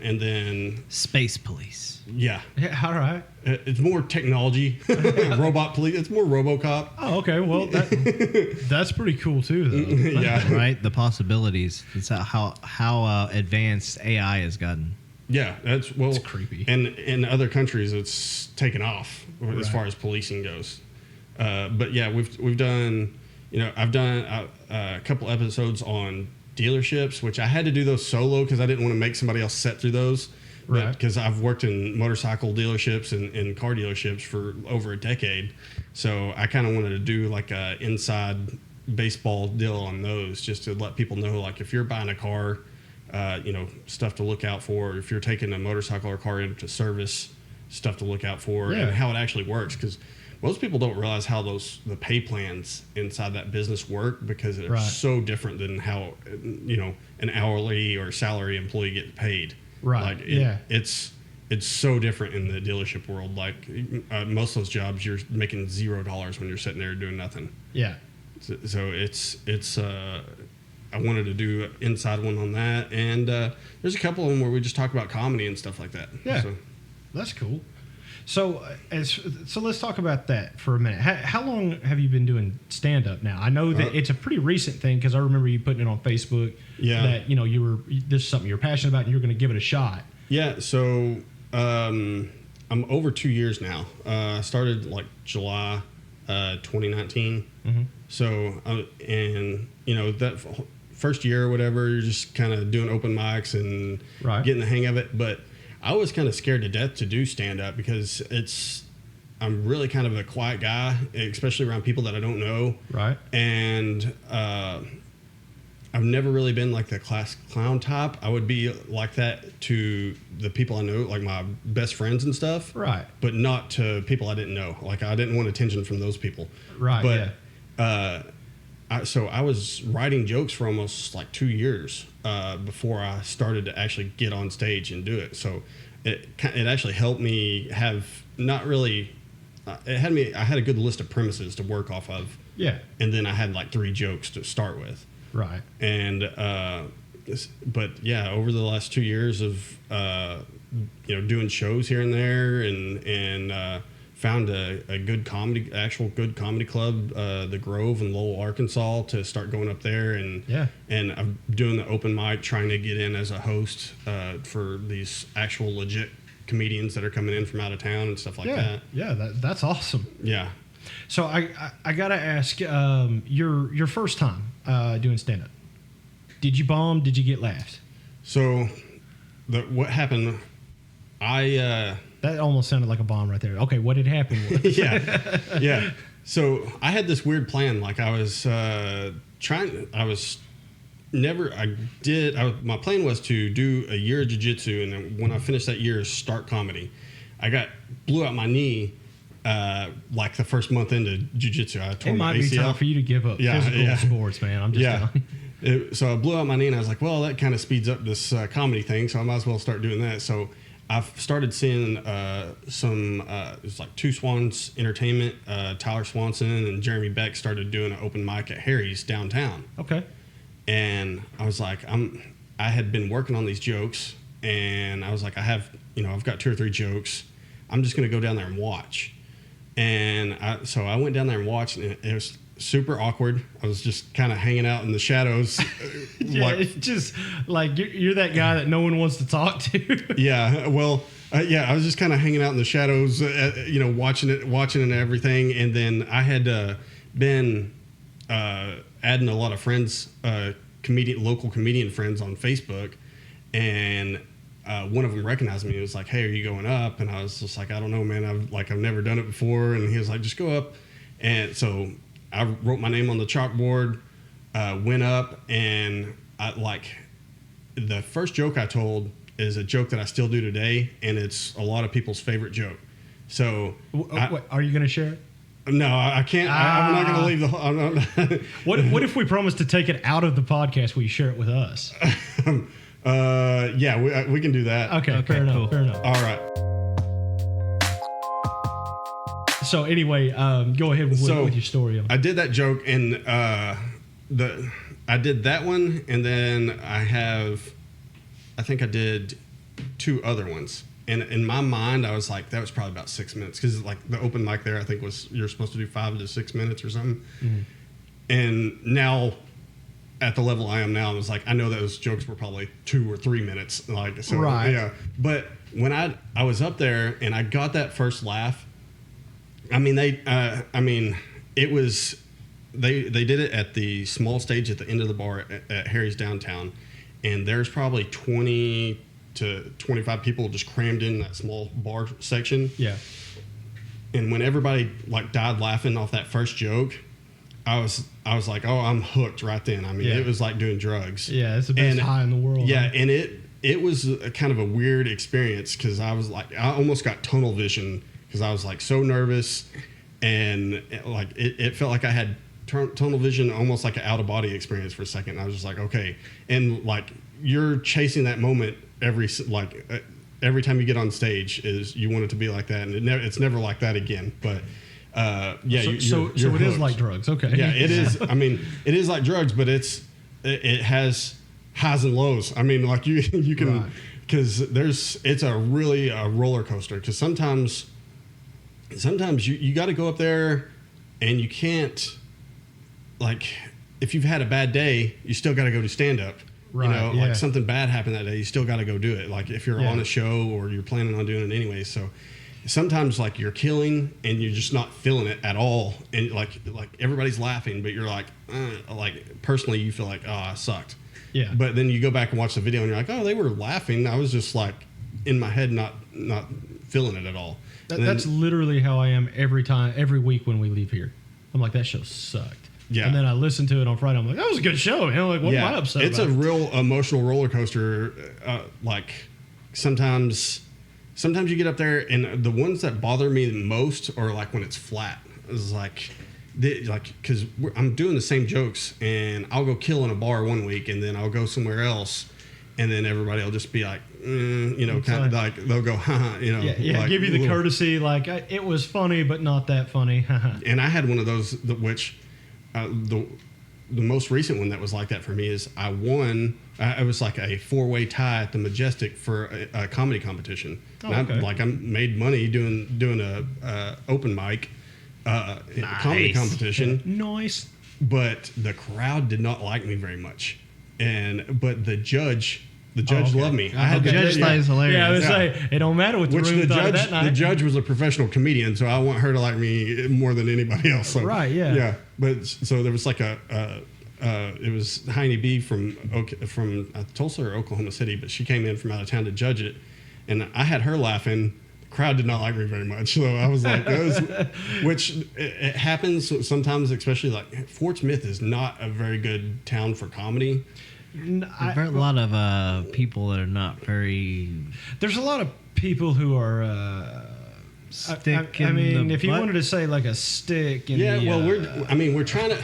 And then space police. Yeah. All right. It's more technology, robot police. It's more RoboCop. Oh, okay. Well, that's pretty cool too, though. Yeah. Right. The possibilities. It's how advanced AI has gotten. Yeah, it's creepy. And in other countries, it's taken off as far as policing goes. But yeah, we've done. I've done a couple episodes on dealerships, which I had to do those solo because I didn't want to make somebody else sit through those. Right. Because I've worked in motorcycle dealerships and car dealerships for over a decade. So I kind of wanted to do like a inside baseball deal on those, just to let people know, like if you're buying a car, stuff to look out for. If you're taking a motorcycle or car into service, stuff to look out for, and how it actually works. Because most people don't realize how the pay plans inside that business work, because they're so different than how an hourly or salary employee gets paid. Right. Like it's so different in the dealership world. Like most of those jobs, you're making $0 when you're sitting there doing nothing. Yeah. So it's I wanted to do an inside one on that, and there's a couple of them where we just talk about comedy and stuff like that. Yeah. So that's cool. So let's talk about that for a minute. How long have you been doing stand-up now? I know that it's a pretty recent thing, because I remember you putting it on Facebook. Yeah. That this is something you're passionate about and you're going to give it a shot. Yeah. So I'm over 2 years now. I started like July 2019. Mm-hmm. So that first year or whatever, you're just kind of doing open mics and getting the hang of it, but I was kind of scared to death to do stand-up, because I'm really kind of a quiet guy, especially around people that I don't know. Right. And I've never really been like the class clown type. I would be like that to the people I know, like my best friends and stuff. Right. But not to people I didn't know. Like I didn't want attention from those people. Right. But so I was writing jokes for almost like 2 years before I started to actually get on stage and do it. So it actually helped me have not really. I had a good list of premises to work off of. Yeah. And then I had like 3 jokes to start with. Right. And but yeah, over the last 2 years of doing shows here and there and found a actual good comedy club, the Grove in Lowell, Arkansas, to start going up there, and I'm doing the open mic, trying to get in as a host for these actual legit comedians that are coming in from out of town and stuff like that. Yeah, that's awesome. Yeah. So I gotta ask, your first time doing stand up, did you bomb? Did you get laughs? So what happened? That almost sounded like a bomb right there. Okay, what had happened? Yeah. So I had this weird plan. Like my plan was to do a year of jiu-jitsu, and then when I finished that year, start comedy. I blew out my knee like the first month into jiu-jitsu. I tore my ACL. It might be time for you to give up physical sports, man. I'm just telling you. So I blew out my knee, and I was like, well, that kind of speeds up this comedy thing, so I might as well start doing that. So I've started seeing it's like Two Swans Entertainment, Tyler Swanson and Jeremy Beck started doing an open mic at Harry's downtown. Okay. And I was like, I had been working on these jokes, and I was like, I've got 2 or 3 jokes. I'm just going to go down there and watch. And so I went down there and watched, and it was super awkward. I was just kind of hanging out in the shadows. It's just like you're that guy that no one wants to talk to. Yeah. Well, I was just kind of hanging out in the shadows, watching and everything. And then I had been adding a lot of friends, local comedian friends on Facebook, and one of them recognized me. He was like, "Hey, are you going up?" And I was just like, "I don't know, man. I've never done it before." And he was like, "Just go up." And so I wrote my name on the chalkboard, went up, and the first joke I told is a joke that I still do today, and it's a lot of people's favorite joke. So, are you going to share it? No, I can't. I'm not going to leave the. What if we promise to take it out of the podcast? Will you share it with us? Yeah, we can do that. Okay, fair enough. Cool. Fair enough. All right. So anyway, go ahead with your story. I did that joke, and I did that one, and then I think I did 2 other ones. And in my mind, I was like, that was probably about 6 minutes, because like the open mic there, I think you're supposed to do 5 to 6 minutes or something. Mm-hmm. And now, at the level I am now, I was like, I know those jokes were probably 2 or 3 minutes. Like, so, right. Yeah. But when I was up there and I got that first laugh, I mean, it was, they did it at the small stage at the end of the bar at Harry's downtown, and there's probably 20 to 25 people just crammed in that small bar section. Yeah. And when everybody died laughing off that first joke, I was like, oh, I'm hooked right then. I mean, It was like doing drugs. Yeah, it's the best high in the world. Yeah, and it was a kind of a weird experience, because I was like, I almost got tunnel vision, because I was like so nervous, and it felt like I had tunnel vision, almost like an out of body experience for a second. I was just like, okay, and you're chasing that moment every time you get on stage, is you want it to be like that, and it's never like that again. But so it is like drugs. Okay. Yeah, it is. I mean, it is like drugs, but it has highs and lows. I mean, like you can, because it's a really a roller coaster, because sometimes you got to go up there, and you can't, if you've had a bad day, you still got to go to stand up. Right. Like something bad happened that day, you still got to go do it. Like if you're on a show or you're planning on doing it anyway. So sometimes you're killing and you're just not feeling it at all, and like everybody's laughing, but you're personally you feel like, oh, I sucked. Yeah. But then you go back and watch the video, and you're like, oh, they were laughing. I was just in my head not feeling it at all. That's literally how I am every week when we leave here. I'm like, that show sucked. Yeah. And then I listen to it on Friday. I'm like, that was a good show. Man. Like, what am I upset it's about? It's a real emotional roller coaster. Sometimes you get up there, and the ones that bother me the most are when it's flat. It's because I'm doing the same jokes, and I'll go kill in a bar one week, and then I'll go somewhere else, and then everybody will just be like, kind of they'll go, haha, Yeah, give you the courtesy, it was funny, but not that funny. And I had one of those, the most recent one that was like that for me is I won. It was like a 4-way tie at the Majestic for a comedy competition. Oh, and okay. I made money doing a open mic comedy competition. Nice. But the crowd did not like me very much, but the judge loved me. I had the judge thought it was hilarious. Yeah, I would say it don't matter what the room thought of that night. The judge was a professional comedian, so I want her to like me more than anybody else. So, right? Yeah. Yeah. But so there was like it was Heine B from Tulsa or Oklahoma City, but she came in from out of town to judge it, and I had her laughing. The crowd did not like me very much, so I was like, which it happens sometimes, especially like Fort Smith is not a very good town for comedy. There are a lot of people that are not very. There's a lot of people who are. If you wanted to say like a stick. We're trying to.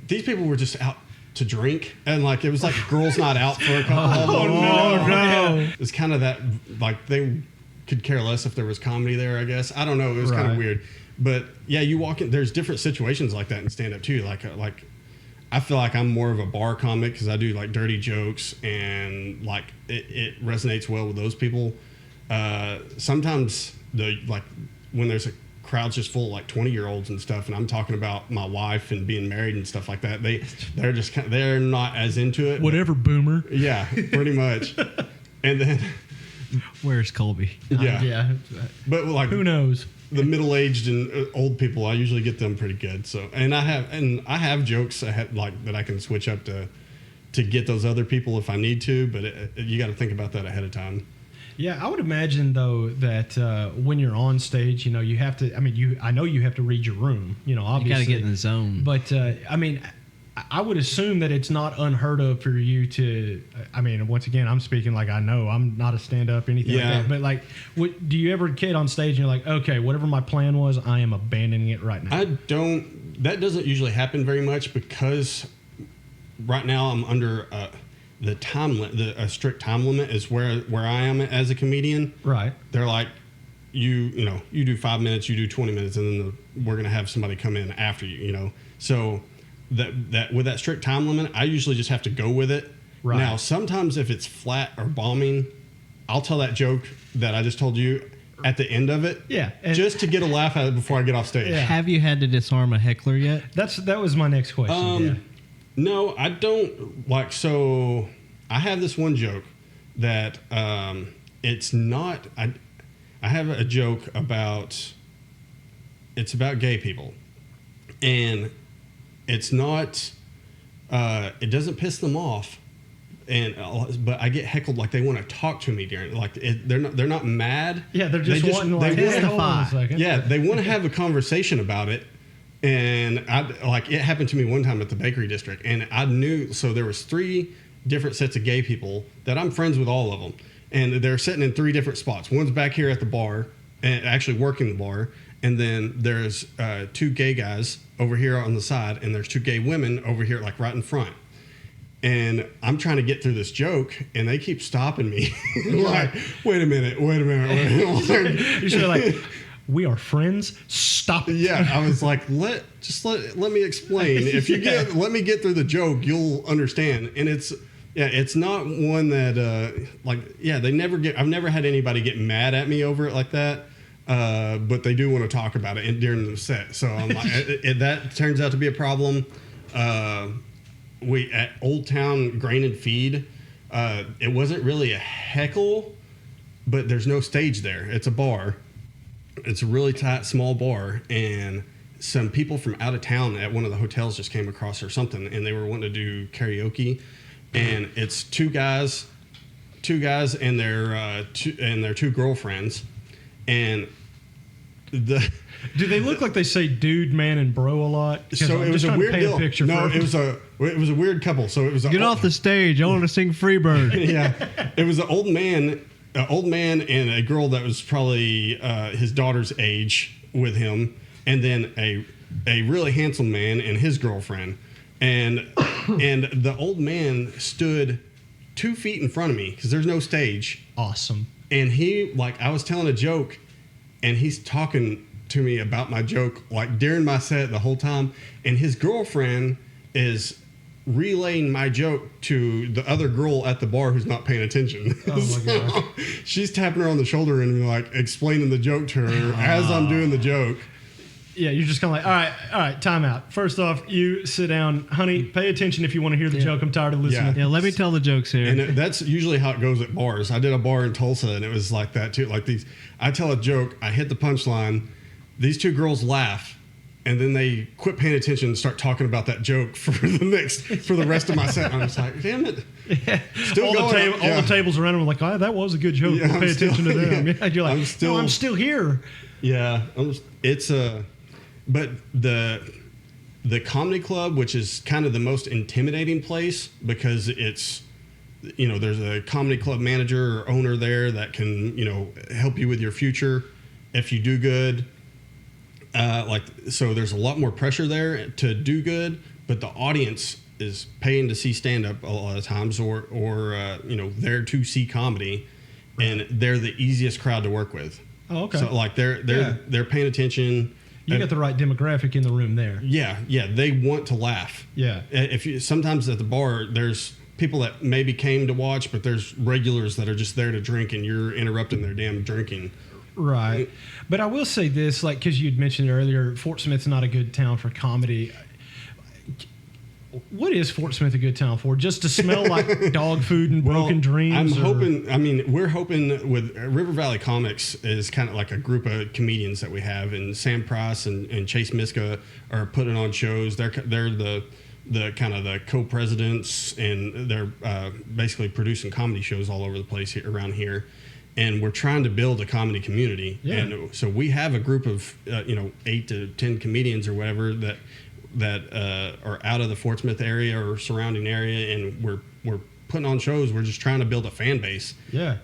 These people were just out to drink, and like it was like girls' night out for a couple. No! It's kind of that like they could care less if there was comedy there. I guess I don't know. It was kind of weird, but yeah, you walk in. There's different situations like that in stand up too. Like. I feel like I'm more of a bar comic because I do like dirty jokes and like it resonates well with those people. Sometimes when there's a crowd just full of like 20-year-olds and stuff, and I'm talking about my wife and being married and stuff like that, they're not as into it. Whatever, boomer. Yeah, pretty much. And then where's Colby? Yeah. But like who knows? The middle-aged and old people, I usually get them pretty good. So, and I have jokes that I can switch up to get those other people if I need to. But you got to think about that ahead of time. Yeah, I would imagine though that when you're on stage, you have to. I know you have to read your room. Obviously, you got to get in the zone. But I would assume that it's not unheard of for you to. Once again, I'm speaking like I know. I'm not a stand-up, anything like that. But like, do you ever get on stage and you're like, okay, whatever my plan was, I am abandoning it right now? I don't. That doesn't usually happen very much because right now I'm under the time limit. A strict time limit is where I am as a comedian. Right. They're like, you do 5 minutes, you do 20 minutes, and then we're gonna have somebody come in after you. So. That with that strict time limit, I usually just have to go with it. Right. Now, sometimes if it's flat or bombing, I'll tell that joke that I just told you at the end of it. Yeah. Just to get a laugh out of it before I get off stage. Yeah. Have you had to disarm a heckler yet? That was my next question. No, I don't. So I have this one joke that it's not. I have a joke about. It's about gay people, and. It's not. It doesn't piss them off, but I get heckled like they want to talk to me during. Like they're not mad. Yeah, they're just wanting like hold on a second. Yeah, they want to have a conversation about it, and it happened to me one time at the Bakery District, and I knew. So there was 3 different sets of gay people that I'm friends with all of them, and they're sitting in 3 different spots. One's back here at the bar and actually working the bar. And then there's 2 gay guys over here on the side, and there's 2 gay women over here, like right in front. And I'm trying to get through this joke, and they keep stopping me. Like, wait a minute. You should like, we are friends. Stop it. Yeah, I was like, let me explain. If you let me get through the joke, you'll understand. And it's not one that I've never had anybody get mad at me over it like that. But they do want to talk about it during the set. So I'm like, that turns out to be a problem. We at Old Town Grain and Feed, it wasn't really a heckle, but there's no stage there. It's a bar. It's a really tight, small bar, and some people from out of town at one of the hotels just came across or something, and they were wanting to do karaoke. And it's two guys and their 2 girlfriends. And do they look like they say dude, man, and bro a lot? So it was a weird deal. It was a weird couple. So it was get off the stage. I want to sing Freebird. Yeah, it was an old man and a girl that was probably his daughter's age with him, and then a really handsome man and his girlfriend, and the old man stood 2 feet in front of me because there's no stage. Awesome. And I was telling a joke, and he's talking to me about my joke, like during my set the whole time. And his girlfriend is relaying my joke to the other girl at the bar who's not paying attention. Oh my God. She's tapping her on the shoulder and like explaining the joke to her as I'm doing the joke. Yeah, you're just kind of like, all right, time out. First off, you sit down. Honey, pay attention if you want to hear the joke. I'm tired of listening. Yeah, let me tell the jokes here. And that's usually how it goes at bars. I did a bar in Tulsa, and it was like that too. Like I tell a joke, I hit the punchline, these two girls laugh, and then they quit paying attention and start talking about that joke for the rest of my set. And I was like, damn it. Yeah. Still all the tables around them were like, oh, that was a good joke. Yeah, we'll pay attention to them. Yeah. Yeah, you're like, I'm still here. Yeah, but the comedy club, which is kind of the most intimidating place because it's, there's a comedy club manager or owner there that can, help you with your future if you do good. So there's a lot more pressure there to do good, but the audience is paying to see stand-up a lot of times or there to see comedy, and they're the easiest crowd to work with. Oh, okay. So they're paying attention. You got the right demographic in the room there. Yeah, they want to laugh. Yeah. Sometimes at the bar, there's people that maybe came to watch, but there's regulars that are just there to drink, and you're interrupting their damn drinking. Right. But I will say this, because you'd mentioned earlier, Fort Smith's not a good town for comedy. What is Fort Smith a good town for? Just to smell like dog food and broken dreams? We're hoping with River Valley Comics is kind of like a group of comedians that we have, and Sam Price and Chase Miska are putting on shows. They're the kind of the co-presidents, and they're basically producing comedy shows all over the place around here. And we're trying to build a comedy community. Yeah. And so we have a group of 8 to 10 comedians or whatever that are out of the Fort Smith area or surrounding area, and we're putting on shows. We're just trying to build a fan base,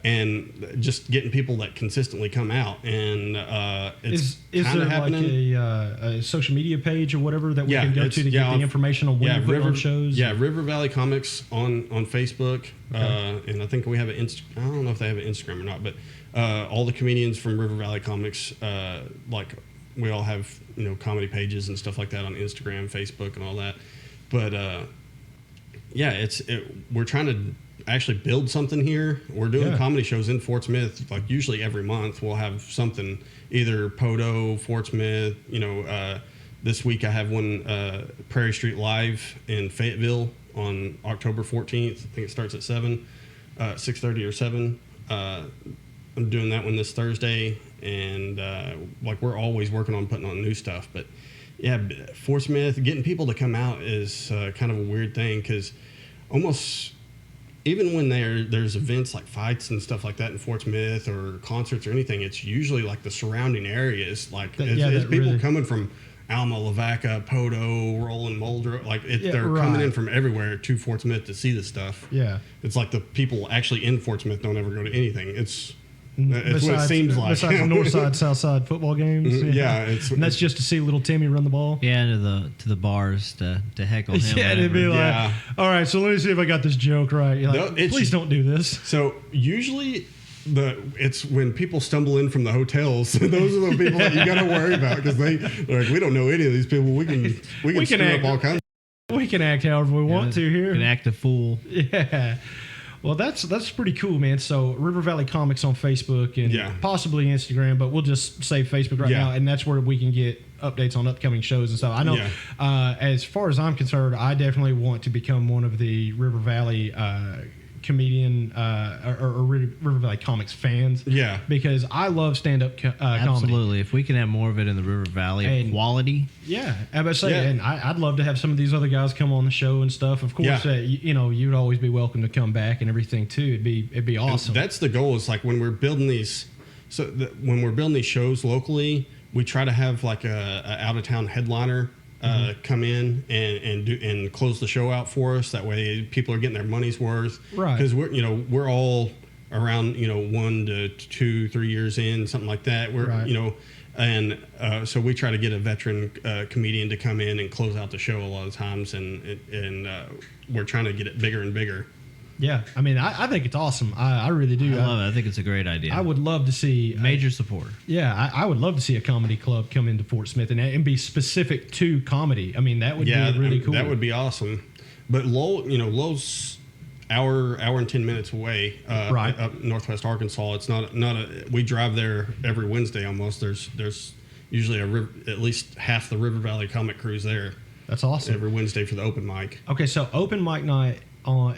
and just getting people that consistently come out. And it's kind of happening. Like a social media page or whatever that we can go to get the information on when you put on shows? Yeah, River Valley Comics on Facebook, and I think we have I don't know if they have an Instagram or not, but all the comedians from River Valley Comics, we all have comedy pages and stuff like that on Instagram, Facebook, and all that. But we're trying to actually build something here. We're doing comedy shows in Fort Smith, like usually every month. We'll have something, either Podo, Fort Smith. This week I have one Prairie Street Live in Fayetteville on October 14th. I think it starts at 6:30 or 7. I'm doing that one this Thursday, and we're always working on putting on new stuff. But Fort Smith, getting people to come out is kind of a weird thing, because almost even when there's events like fights and stuff like that in Fort Smith or concerts or anything, it's usually like the surrounding areas, it's people coming from Alma, Lavaca, Podo, Roland, Muldrow, they're coming in from everywhere to Fort Smith to see this stuff. Yeah, it's like the people actually in Fort Smith don't ever go to anything. It's what it seems like. Besides the north side, south side football games. And that's just to see little Timmy run the ball. Yeah, to the bars to heckle him. Yeah, to be like, all right, so let me see if I got this joke right. You're like, please don't do this. So usually it's when people stumble in from the hotels. Those are the people that you got to worry about, because they're like, we don't know any of these people. We can screw up all kinds. We can act however we want to here. We can act a fool. Yeah. Well, that's pretty cool, man. So River Valley Comics on Facebook and possibly Instagram, but we'll just say Facebook right now, and that's where we can get updates on upcoming shows and stuff. I know as far as I'm concerned, I definitely want to become one of the River Valley comedian or River Valley Comics fans. Yeah. Because I love stand-up comedy. Absolutely. If we can have more of it in the River Valley of quality. Yeah. I was saying, and I'd love to have some of these other guys come on the show and stuff. Of course, you'd always be welcome to come back and everything too. It'd be awesome. And that's the goal. Is like when we're building these, when we're building these shows locally, we try to have like a out-of-town headliner come in and close the show out for us. That way people are getting their money's worth. Right. Because we're all around 1 to 2, 3 years in, something like that. So we try to get a veteran comedian to come in and close out the show a lot of times, and we're trying to get it bigger and bigger. Yeah, I mean, I think it's awesome. I really do. I love it. I think it's a great idea. I would love to see major support. Yeah, I would love to see a comedy club come into Fort Smith and be specific to comedy. I mean, that would be really cool. That would be awesome. but Lowell's hour and 10 minutes away, right up northwest Arkansas. It's not we drive there every Wednesday almost. There's usually at least half the River Valley comic crew's there. That's awesome. Every Wednesday for the open mic. Okay, so open mic night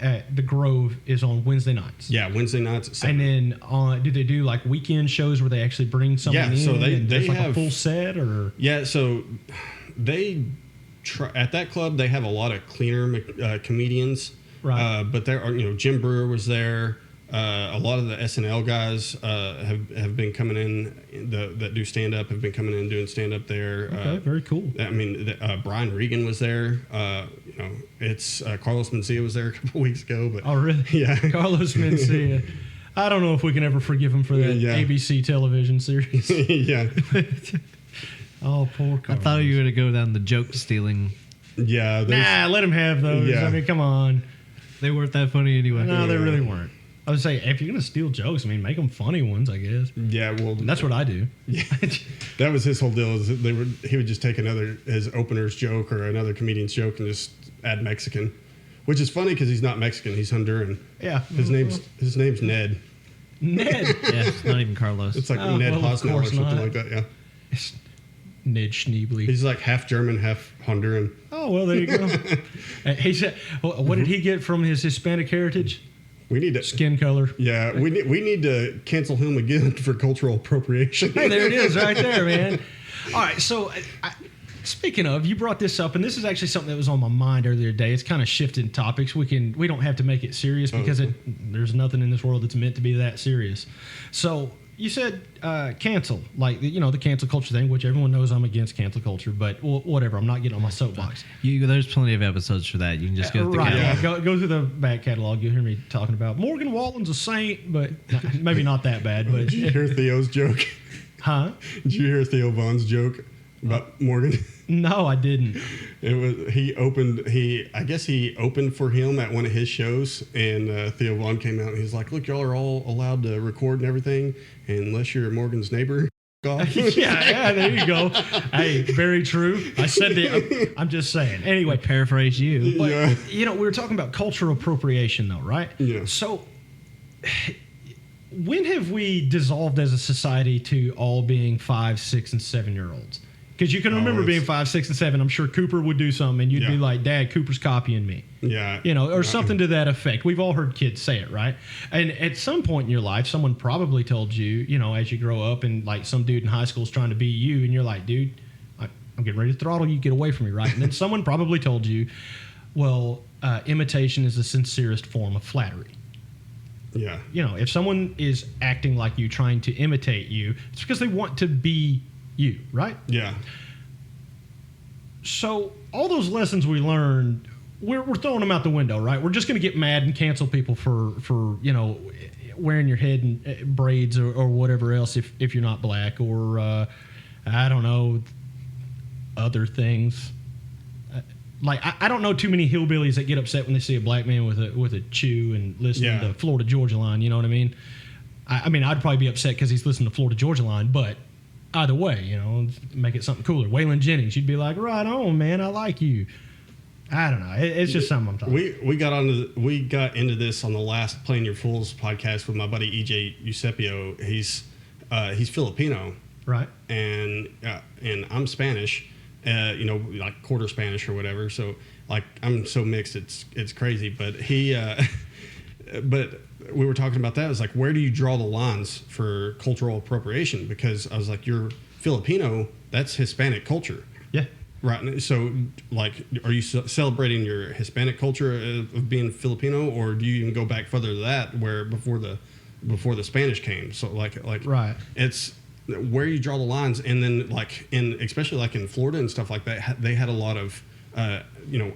at the Grove is on Wednesday nights. Yeah, Wednesday nights at 7. And then do they do like weekend shows where they actually bring someone in? Yeah, so they like have a full set or? Yeah, so they at that club they have a lot of cleaner comedians. Right. But there are, Jim Brewer was there. A lot of the SNL guys have been coming in that do stand up have been coming in doing stand up there. Okay, very cool. I mean, Brian Regan was there. It's Carlos Mencia was there a couple weeks ago. But oh really? Yeah, Carlos Mencia. I don't know if we can ever forgive him for that ABC television series. Yeah. Oh, poor Carlos. I thought you were going to go down the joke stealing. Yeah. Let him have those. Yeah. I mean, come on. They weren't that funny anyway. No, they really weren't. I would say, if you're going to steal jokes, I mean, make them funny ones, I guess. Yeah, well... And that's what I do. Yeah, that was his whole deal. Is he would just take his opener's joke or another comedian's joke and just add Mexican, which is funny because he's not Mexican. He's Honduran. Yeah. His name's Ned. Ned? Yeah, it's not even Carlos. It's like Ned Hosnell or something like that, yeah. It's Ned Schneebly. He's like half German, half Honduran. Oh, well, there you go. He said, what did he get from his Hispanic heritage? We need to skin color. Yeah, we need to cancel him again for cultural appropriation. Hey, there it is, right there, man. All right, so speaking of, you brought this up, and this is actually something that was on my mind earlier today. It's kind of shifting topics. We don't have to make it serious because there's nothing in this world that's meant to be that serious. So you said cancel, like the cancel culture thing, which everyone knows I'm against cancel culture, but whatever. I'm not getting on my soapbox. There's plenty of episodes for that. You can just go through the catalog. Go through the back catalog. You'll hear me talking about Morgan Wallen's a saint, but maybe not that bad. But did you hear Theo's joke? Huh? Did you hear Theo Vaughn's joke about Morgan? No, I didn't. I guess he opened for him at one of his shows, and Theo Vaughn came out and he's like, "Look, y'all are all allowed to record and everything, unless you're Morgan's neighbor." yeah, there you go. Hey, very true. I said that. I'm just saying. Anyway, paraphrase you. But, we were talking about cultural appropriation, though, right? Yeah. So, when have we dissolved as a society to all being 5, 6, and 7-year-olds? Because you can remember being 5, 6, and 7. I'm sure Cooper would do something, and you'd be like, "Dad, Cooper's copying me." Yeah. Or something to that effect. We've all heard kids say it, right? And at some point in your life, someone probably told you, as you grow up, and like some dude in high school is trying to be you, and you're like, "Dude, I'm getting ready to throttle you. Get away from me," right? And then someone probably told you, "Well, imitation is the sincerest form of flattery." Yeah. If someone is acting like you, trying to imitate you, it's because they want to be you, right? Yeah. So all those lessons we learned, we're throwing them out the window, right? We're just going to get mad and cancel people for wearing your head in braids or whatever else if you're not black or I don't know, other things. I don't know too many hillbillies that get upset when they see a black man with a chew and listening to Florida Georgia Line. You know what I mean? I mean, I'd probably be upset because he's listening to Florida Georgia Line, but either way, make it something cooler. Waylon Jennings, you'd be like, "Right on, man, I like you." I don't know. It's just something I'm talking about. We got into this on the last Playing Your Fools podcast with my buddy EJ Eusebio. He's Filipino, right? And I'm Spanish. Like quarter Spanish or whatever. So like I'm so mixed, it's crazy. But but we were talking about that. It was like, where do you draw the lines for cultural appropriation? Because I was like, you're Filipino, that's Hispanic culture. Yeah. Right. So like, are you celebrating your Hispanic culture of being Filipino, or do you even go back further to that where before the Spanish came? So like right. It's where you draw the lines, and then especially like in Florida and stuff like that, they had a lot of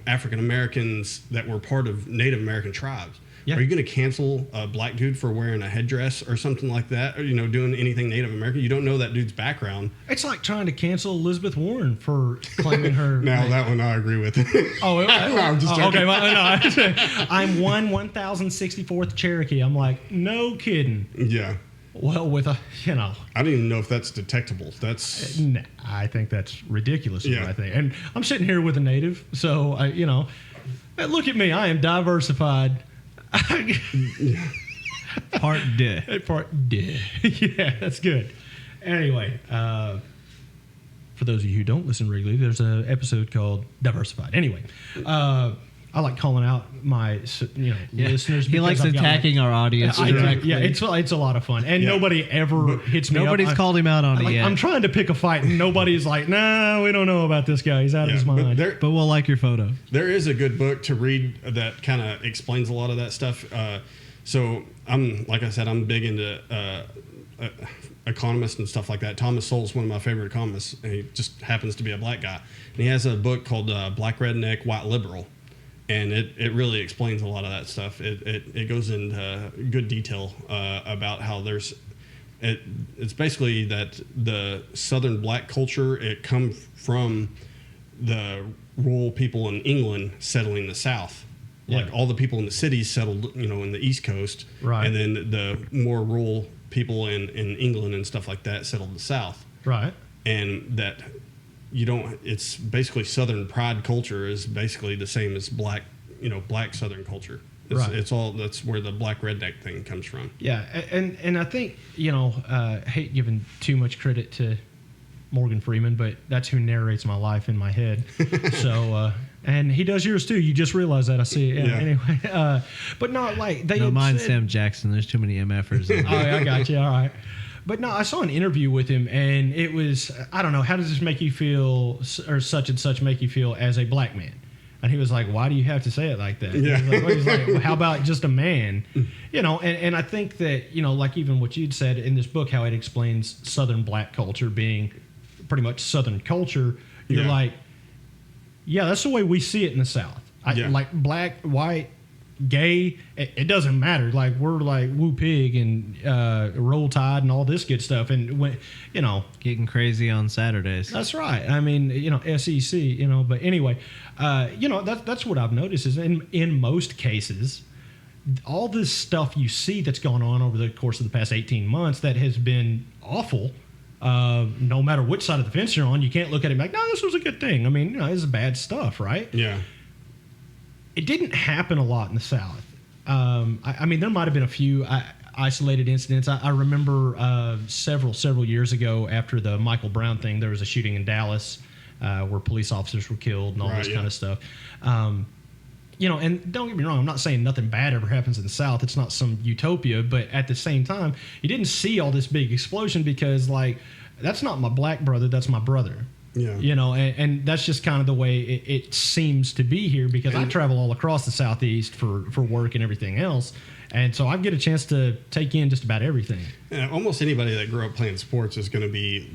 African Americans that were part of Native American tribes. Yeah. Are you going to cancel a black dude for wearing a headdress or something like that, or doing anything Native American? You don't know that dude's background. It's like trying to cancel Elizabeth Warren for claiming her. Now that one I agree with. Oh, no, I'm just joking. Okay. Well, no, I'm 1064th Cherokee. I'm like, no kidding. Yeah. Well, with a, I don't even know if that's detectable. That's. I think that's ridiculous. Yeah. I think, and I'm sitting here with a native, so Man, look at me. I am diversified. Part D. Part D. Yeah, that's good. Anyway, for those of you who don't listen regularly, there's an episode called Diversified. Anyway, I like calling out my listeners. He likes attacking our audience. Yeah, it's a lot of fun, and nobody ever hits me. Nobody's called him out on it yet. I'm trying to pick a fight, and nobody's like, "Nah, we don't know about this guy. He's out of his mind." But we'll like your photo. There is a good book to read that kind of explains a lot of that stuff. So like I said, I'm big into economists and stuff like that. Thomas Sowell's one of my favorite economists, and he just happens to be a black guy. And he has a book called Black Redneck, White Liberal. And it really explains a lot of that stuff. It goes into good detail about how it's basically that the Southern black culture, it comes from the rural people in England settling the South. Yeah. Like all the people in the cities settled, in the East Coast. Right. And then the more rural people in England and stuff like that settled the South. Right. And that it's basically Southern pride culture is basically the same as black Southern culture. It's all, that's where the black redneck thing comes from. Yeah. And I think, I hate giving too much credit to Morgan Freeman, but that's who narrates my life in my head. So, and he does yours too. You just realized that. I see it. Yeah. Anyway, but not like they. No, mine's Sam Jackson. There's too many MFers. Oh, I got you. All right. But no, I saw an interview with him, and it was, I don't know, how does this make you feel, or such and such make you feel as a black man? And he was like, why do you have to say it like that? Yeah. He's like, well, how about just a man? And I think that, like even what you'd said in this book, how it explains Southern black culture being pretty much Southern culture, you're like, yeah, that's the way we see it in the South. Like black, white, gay, it doesn't matter. Like we're like Woo Pig and Roll Tide and all this good stuff, and when getting crazy on Saturdays. That's right. I mean, SEC. But anyway, that's what I've noticed is in most cases, all this stuff you see that's gone on over the course of the past 18 months that has been awful. No matter which side of the fence you're on, you can't look at it like, no, this was a good thing. I mean, this is bad stuff, right? Yeah. It didn't happen a lot in the South. I mean, there might have been a few isolated incidents. I remember several years ago after the Michael Brown thing, there was a shooting in Dallas where police officers were killed and all this kind of stuff. And don't get me wrong, I'm not saying nothing bad ever happens in the South. It's not some utopia, but at the same time, you didn't see all this big explosion because, like, that's not my black brother, that's my brother. Yeah. And that's just kind of the way it seems to be here because I travel all across the Southeast for work and everything else. And so I get a chance to take in just about everything. Yeah, almost anybody that grew up playing sports is going to be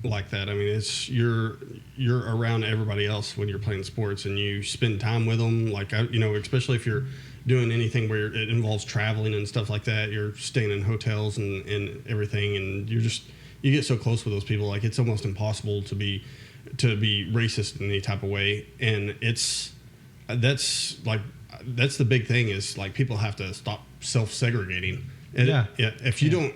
like that. I mean, it's you're around everybody else when you're playing sports and you spend time with them. Like, especially if you're doing anything where it involves traveling and stuff like that, you're staying in hotels and everything. And you get so close with those people. Like, it's almost impossible to be racist in any type of way. And that's the big thing is like people have to stop self-segregating. And if you don't,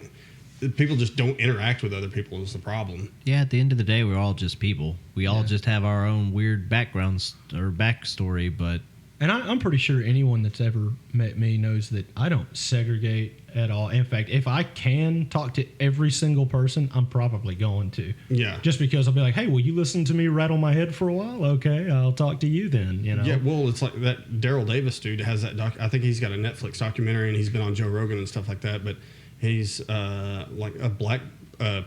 people just don't interact with other people is the problem. Yeah, at the end of the day, we're all just people. We all just have our own weird backgrounds or backstory, but... And I'm pretty sure anyone that's ever met me knows that I don't segregate at all. In fact, if I can talk to every single person, I'm probably going to. Yeah. Just because I'll be like, hey, will you listen to me rattle my head for a while? Okay, I'll talk to you then, Yeah, well, it's like that Daryl Davis dude has that I think he's got a Netflix documentary and he's been on Joe Rogan and stuff like that, but he's like a black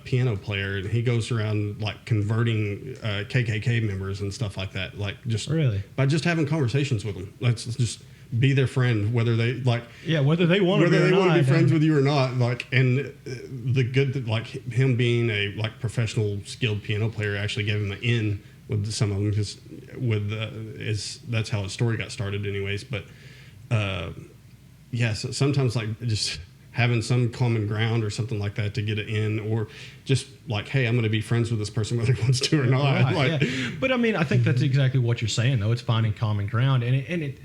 piano player and he goes around like converting KKK members and stuff like that, like just really by just having conversations with them. Let's just be their friend, whether they like whether they want to be friends with you or not. Like, and the good that like him being a like professional skilled piano player actually gave him an in with some of them because that's how his story got started anyways. But so sometimes like just having some common ground or something like that to get it in, or just like, hey, I'm going to be friends with this person whether he wants to or not. Right, But I mean, I think that's exactly what you're saying, though. It's finding common ground and it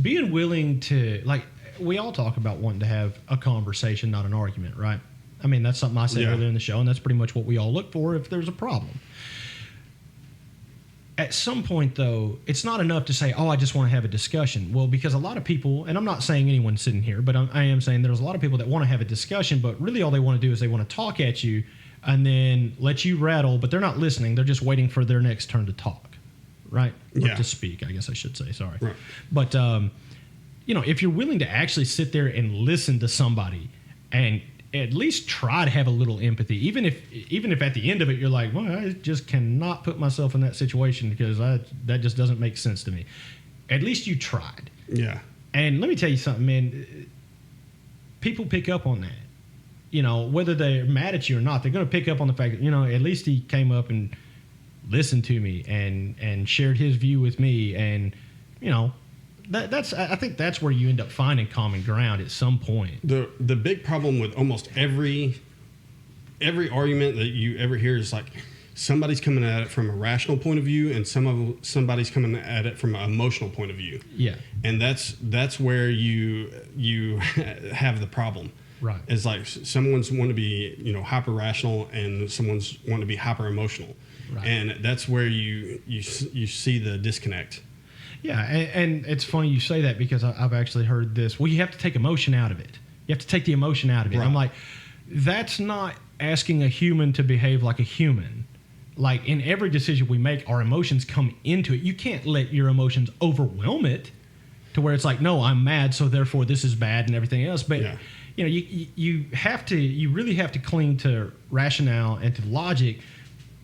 being willing to, like, we all talk about wanting to have a conversation, not an argument, right? I mean, that's something I said earlier in the show, and that's pretty much what we all look for if there's a problem. at some point, though, it's not enough to say, oh, I just want to have a discussion. Well, because a lot of people, and I'm not saying anyone sitting here, but I am saying there's a lot of people that want to have a discussion, but really all they want to do is they want to talk at you and then let you rattle, but they're not listening. They're just waiting for their next turn to talk, right? Or to speak, I guess I should say. Sorry. Right. But, if you're willing to actually sit there and listen to somebody and at least try to have a little empathy, even if at the end of it you're like, well, I just cannot put myself in that situation because that just doesn't make sense to me. At least you tried. Yeah. And let me tell you something, man. People pick up on that. Whether they're mad at you or not, they're going to pick up on the fact that, at least he came up and listened to me and shared his view with me. And, I think that's where you end up finding common ground at some point. The big problem with almost every argument that you ever hear is like somebody's coming at it from a rational point of view and somebody's coming at it from an emotional point of view. Yeah. And that's where you have the problem. Right. It's like someone's want to be, hyper rational and someone's want to be hyper emotional. Right. And that's where you see the disconnect. Yeah, and it's funny you say that because I've actually heard this. Well, you have to take emotion out of it. You have to take the emotion out of it. Right. I'm like, that's not asking a human to behave like a human. Like in every decision we make, our emotions come into it. You can't let your emotions overwhelm it to where it's like, no, I'm mad, so therefore this is bad and everything else. But you really have to cling to rationale and to logic,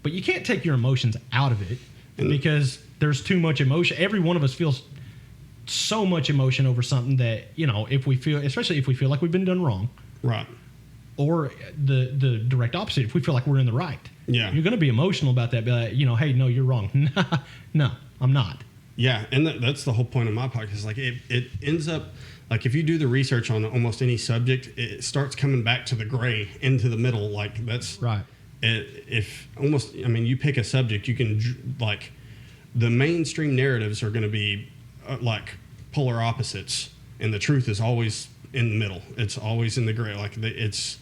but you can't take your emotions out of it because there's too much emotion. Every one of us feels so much emotion over something that, especially if we feel like we've been done wrong. Right. Or the direct opposite, if we feel like we're in the right. Yeah. You're going to be emotional about that. Be like, hey, no, you're wrong. No, I'm not. Yeah, and that's the whole point of my podcast. Like it ends up, like if you do the research on almost any subject, it starts coming back to the gray, into the middle. Like that's right. You pick a subject, you can like the mainstream narratives are going to be like polar opposites, and the truth is always in the middle. It's always in the gray. Like it's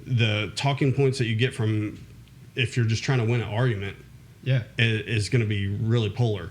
the talking points that you get from if you're just trying to win an argument. Yeah, is going to be really polar.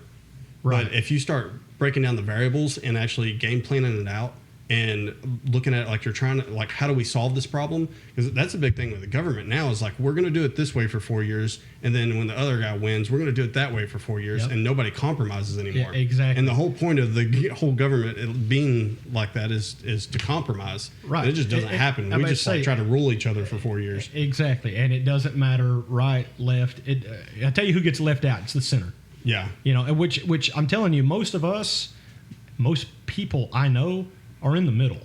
Right. But if you start breaking down the variables and actually game planning it out and looking at it like you're trying to, like, how do we solve this problem? Because that's a big thing with the government now is like, we're going to do it this way for 4 years. And then when the other guy wins, we're going to do it that way for 4 years. Yep. And nobody compromises anymore. Yeah, exactly. And the whole point of the whole government being like that is to compromise. Right. And it just doesn't happen. We just try to rule each other for 4 years. Exactly. And it doesn't matter right, left. I tell you who gets left out. It's the center. Yeah. Which I'm telling you, most people I know are in the middle.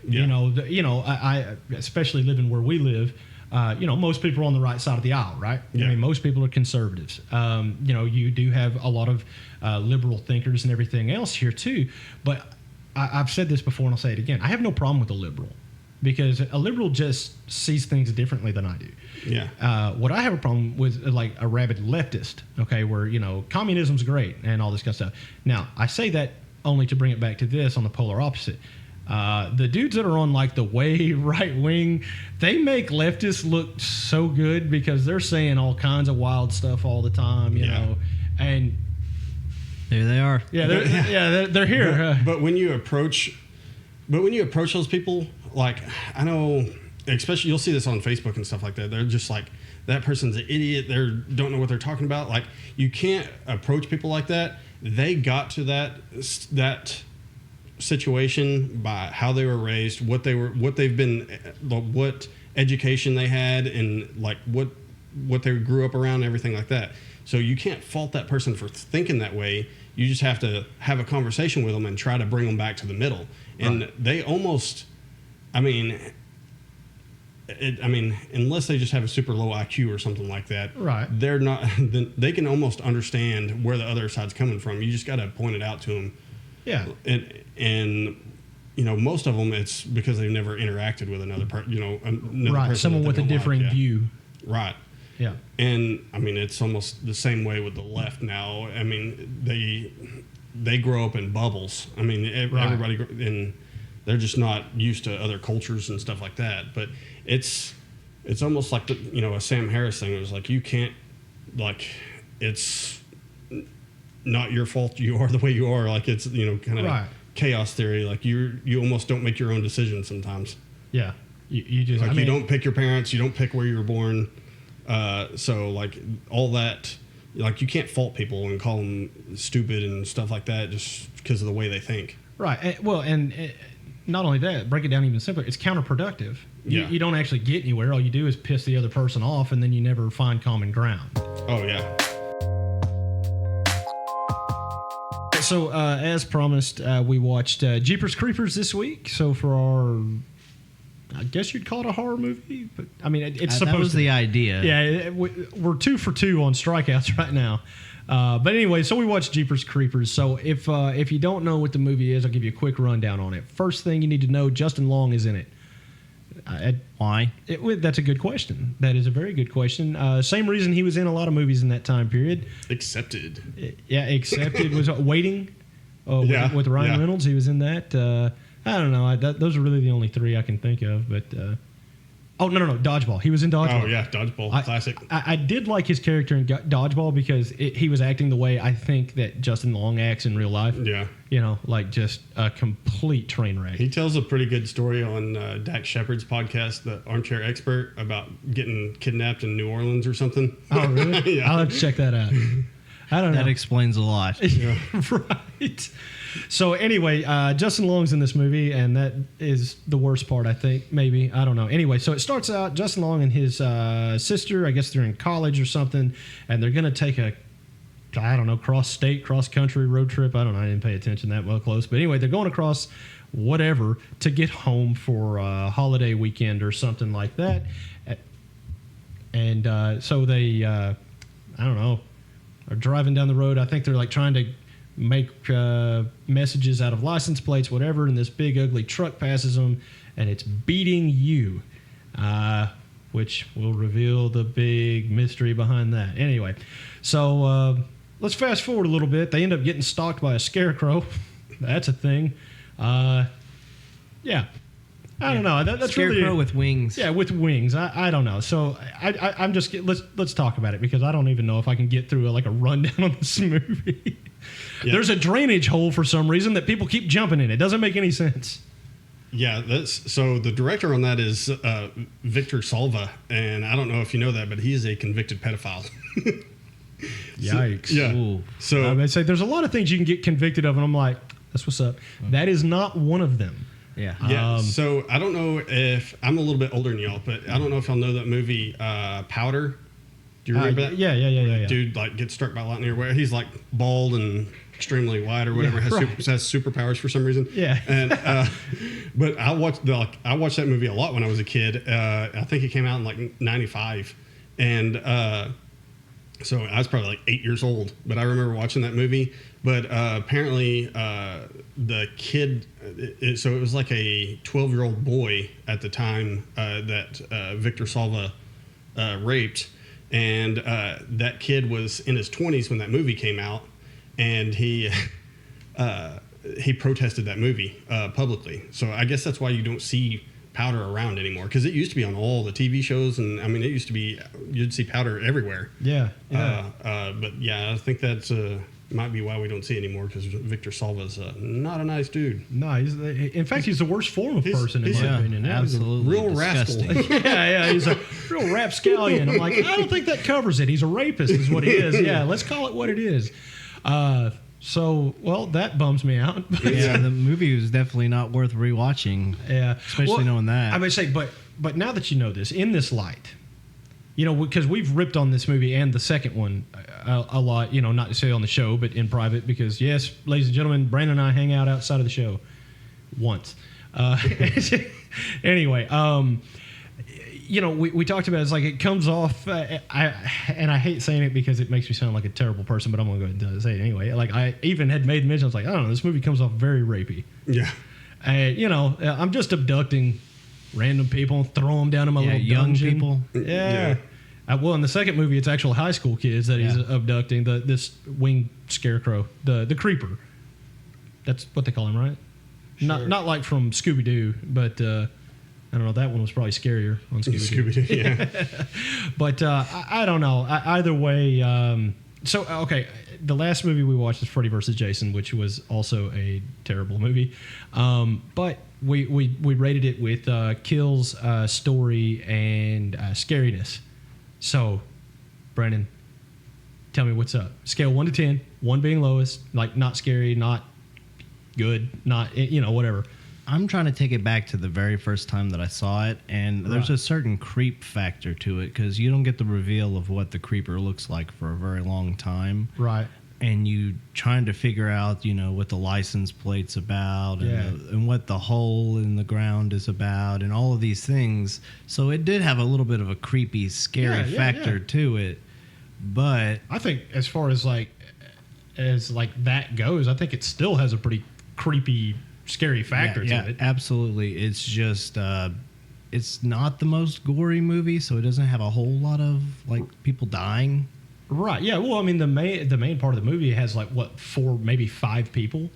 Yeah. I especially living where we live, most people are on the right side of the aisle, right? Yeah. I mean, most people are conservatives. You do have a lot of liberal thinkers and everything else here too. But I've said this before and I'll say it again. I have no problem with a liberal because a liberal just sees things differently than I do. Yeah. What I have a problem with, like a rabid leftist, okay, where, communism's great and all this kind of stuff. Now, I say that only to bring it back to this on the polar opposite. The dudes that are on like the way right wing, they make leftists look so good because they're saying all kinds of wild stuff all the time, you know, and there they are. Yeah, they're here. But when you approach those people, like I know, especially you'll see this on Facebook and stuff like that. They're just like, that person's an idiot. They don't know what they're talking about. Like you can't approach people like that. They got to that situation by how they were raised, what they've been, what education they had, and like what they grew up around, and everything like that. So you can't fault that person for thinking that way. You just have to have a conversation with them and try to bring them back to the middle. And right. They almost, unless they just have a super low IQ or something like that, right? They're not. They can almost understand where the other side's coming from. You just got to point it out to them. Yeah. And most of them, it's because they've never interacted with another another right. person. Someone with a differing view. Right. Yeah. And it's almost the same way with the left now. They grow up in bubbles. Everybody, and they're just not used to other cultures and stuff like that. But it's almost like a Sam Harris thing. It was like, you can't, like, it's not your fault. You are the way you are. Like it's kind of right. chaos theory. Like you almost don't make your own decisions sometimes. Yeah, you just you don't pick your parents. You don't pick where you were born. So like all that, like you can't fault people and call them stupid and stuff like that just because of the way they think. Right. Well, and not only that, break it down even simpler. It's counterproductive. You don't actually get anywhere. All you do is piss the other person off, and then you never find common ground. Oh yeah. So as promised, we watched Jeepers Creepers this week. So for our, I guess you'd call it a horror movie, but I mean it's supposed. That was the idea. Yeah, we're 2 for 2 on strikeouts right now. But anyway, so we watched Jeepers Creepers. So if you don't know what the movie is, I'll give you a quick rundown on it. First thing you need to know, Justin Long is in it. Why? That's a good question. That is a very good question. Same reason he was in a lot of movies in that time period. Accepted. Accepted was Waiting with Ryan Reynolds. He was in that. I don't know. Those are really the only 3 I can think of. But no, Dodgeball. He was in Dodgeball. Oh yeah, Dodgeball, classic. I did like his character in Dodgeball because he was acting the way I think that Justin Long acts in real life. Yeah. Like just a complete train wreck. He tells a pretty good story on Dax Shepard's podcast, The Armchair Expert, about getting kidnapped in New Orleans or something. Oh, really? Yeah. I'll have to check that out. I don't know. That explains a lot. Yeah. Right. So anyway, Justin Long's in this movie, and that is the worst part, I think. Maybe. I don't know. Anyway, so it starts out, Justin Long and his sister, I guess they're in college or something, and they're going to take a, I don't know, cross-state, cross-country road trip. I don't know. I didn't pay attention that well close. But anyway, they're going across whatever to get home for a holiday weekend or something like that. And so they, I don't know, are driving down the road. I think they're like trying to make messages out of license plates, whatever, and this big ugly truck passes them, and it's beating you, which will reveal the big mystery behind that. Anyway, so let's fast forward a little bit. They end up getting stalked by a scarecrow. That's a thing. Yeah. I don't know. That's Scarecrow really, with wings. Yeah, with wings. I don't know. So I'm just let's talk about it because I don't even know if I can get through a rundown on this movie. Yeah. There's a drainage hole for some reason that people keep jumping in. It doesn't make any sense. Yeah, so the director on that is Victor Salva, and I don't know if you know that, but he is a convicted pedophile. Yikes! Yeah. Ooh. So I say there's a lot of things you can get convicted of, and I'm like, that's what's up. That is not one of them. Yeah. Yeah. So I don't know if I'm a little bit older than y'all, but I don't know if y'all know that movie Powder. Do you remember that? Yeah. Dude gets struck by lightning or whatever. He's like bald and extremely wide or whatever. Has superpowers for some reason. Yeah. And but I watched that movie a lot when I was a kid. I think it came out in like '95, and so I was probably like 8 years old. But I remember watching that movie. But apparently the kid, so it was like a 12-year-old boy at the time that Victor Salva raped. And that kid was in his 20s when that movie came out. And he protested that movie publicly. So I guess that's why you don't see Powder around anymore. Because it used to be on all the TV shows. And, I mean, it used to be, you'd see Powder everywhere. Yeah. But, yeah, I think that's... might be why we don't see it anymore because Victor Salva's not a nice dude. No, in fact, he's the worst form of person in my opinion. Absolutely, real rascal. yeah, he's a real rapscallion. I'm like, I don't think that covers it. He's a rapist, is what he is. Yeah, let's call it what it is. So, well, that bums me out. Yeah, the movie was definitely not worth rewatching. Yeah, especially knowing that. I would say, but now that you know this, in this light. Because we've ripped on this movie and the second one a lot, not necessarily on the show, but in private, because, yes, ladies and gentlemen, Brandon and I hang out outside of the show once. Anyway, we talked about it's like it comes off, and I hate saying it because it makes me sound like a terrible person, but I'm going to go ahead and say it anyway. Like, I even had made the mention, I was like, I don't know, this movie comes off very rapey. Yeah. I'm just abducting random people and throw them down in my little young dungeon. People. Yeah. Well, in the second movie, it's actual high school kids that he's abducting. This winged scarecrow, the creeper. That's what they call him, right? Sure. Not like from Scooby Doo, but I don't know. That one was probably scarier on Scooby Doo. Yeah. But I don't know. Either way, So okay, the last movie we watched was Freddy vs. Jason, which was also a terrible movie, but we rated it with kills, story, and scariness. So, Brandon, tell me what's up. Scale 1 to 10, 1 being lowest, like not scary, not good, not whatever. I'm trying to take it back to the very first time that I saw it, and there's a certain creep factor to it because you don't get the reveal of what the creeper looks like for a very long time. Right. And you trying to figure out, what the license plate's about and what the hole in the ground is about and all of these things. So it did have a little bit of a creepy, scary factor to it. But I think as far as like that goes, I think it still has a pretty creepy, scary factor to it. Absolutely. It's just it's not the most gory movie, so it doesn't have a whole lot of like people dying. Right. Yeah. Well, I mean, the main part of the movie has like 4, maybe 5 people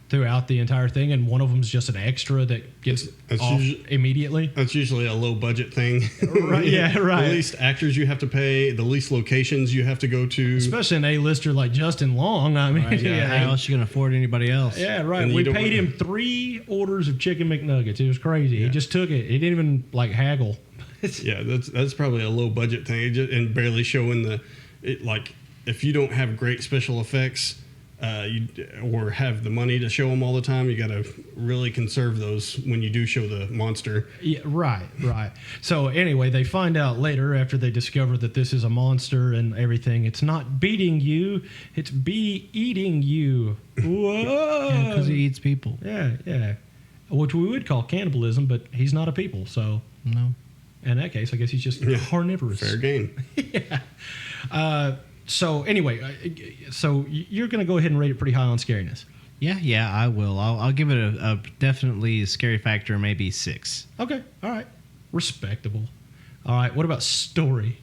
throughout the entire thing, and one of them's just an extra that gets off immediately. That's usually a low budget thing. Right. Yeah. Right. The least actors you have to pay, the least locations you have to go to, especially an A-lister like Justin Long. I mean, how else you gonna afford anybody else? Yeah. Right. And we paid him 3 orders of chicken McNuggets. It was crazy. Yeah. He just took it. He didn't even like haggle. Yeah. That's probably a low budget thing, and barely showing like if you don't have great special effects. Or have the money to show them all the time, you got to really conserve those when you do show the monster. Yeah, right. So anyway, they find out later after they discover that this is a monster and everything. It's not beating you; it's eating you. Whoa! Because he eats people. Yeah. Which we would call cannibalism, but he's not a people, so no. In that case, I guess he's just carnivorous. Fair game. Yeah. So anyway, so you're going to go ahead and rate it pretty high on scariness. Yeah, I will. I'll give it a definitely scary factor, maybe 6. Okay, all right, respectable. All right, what about story?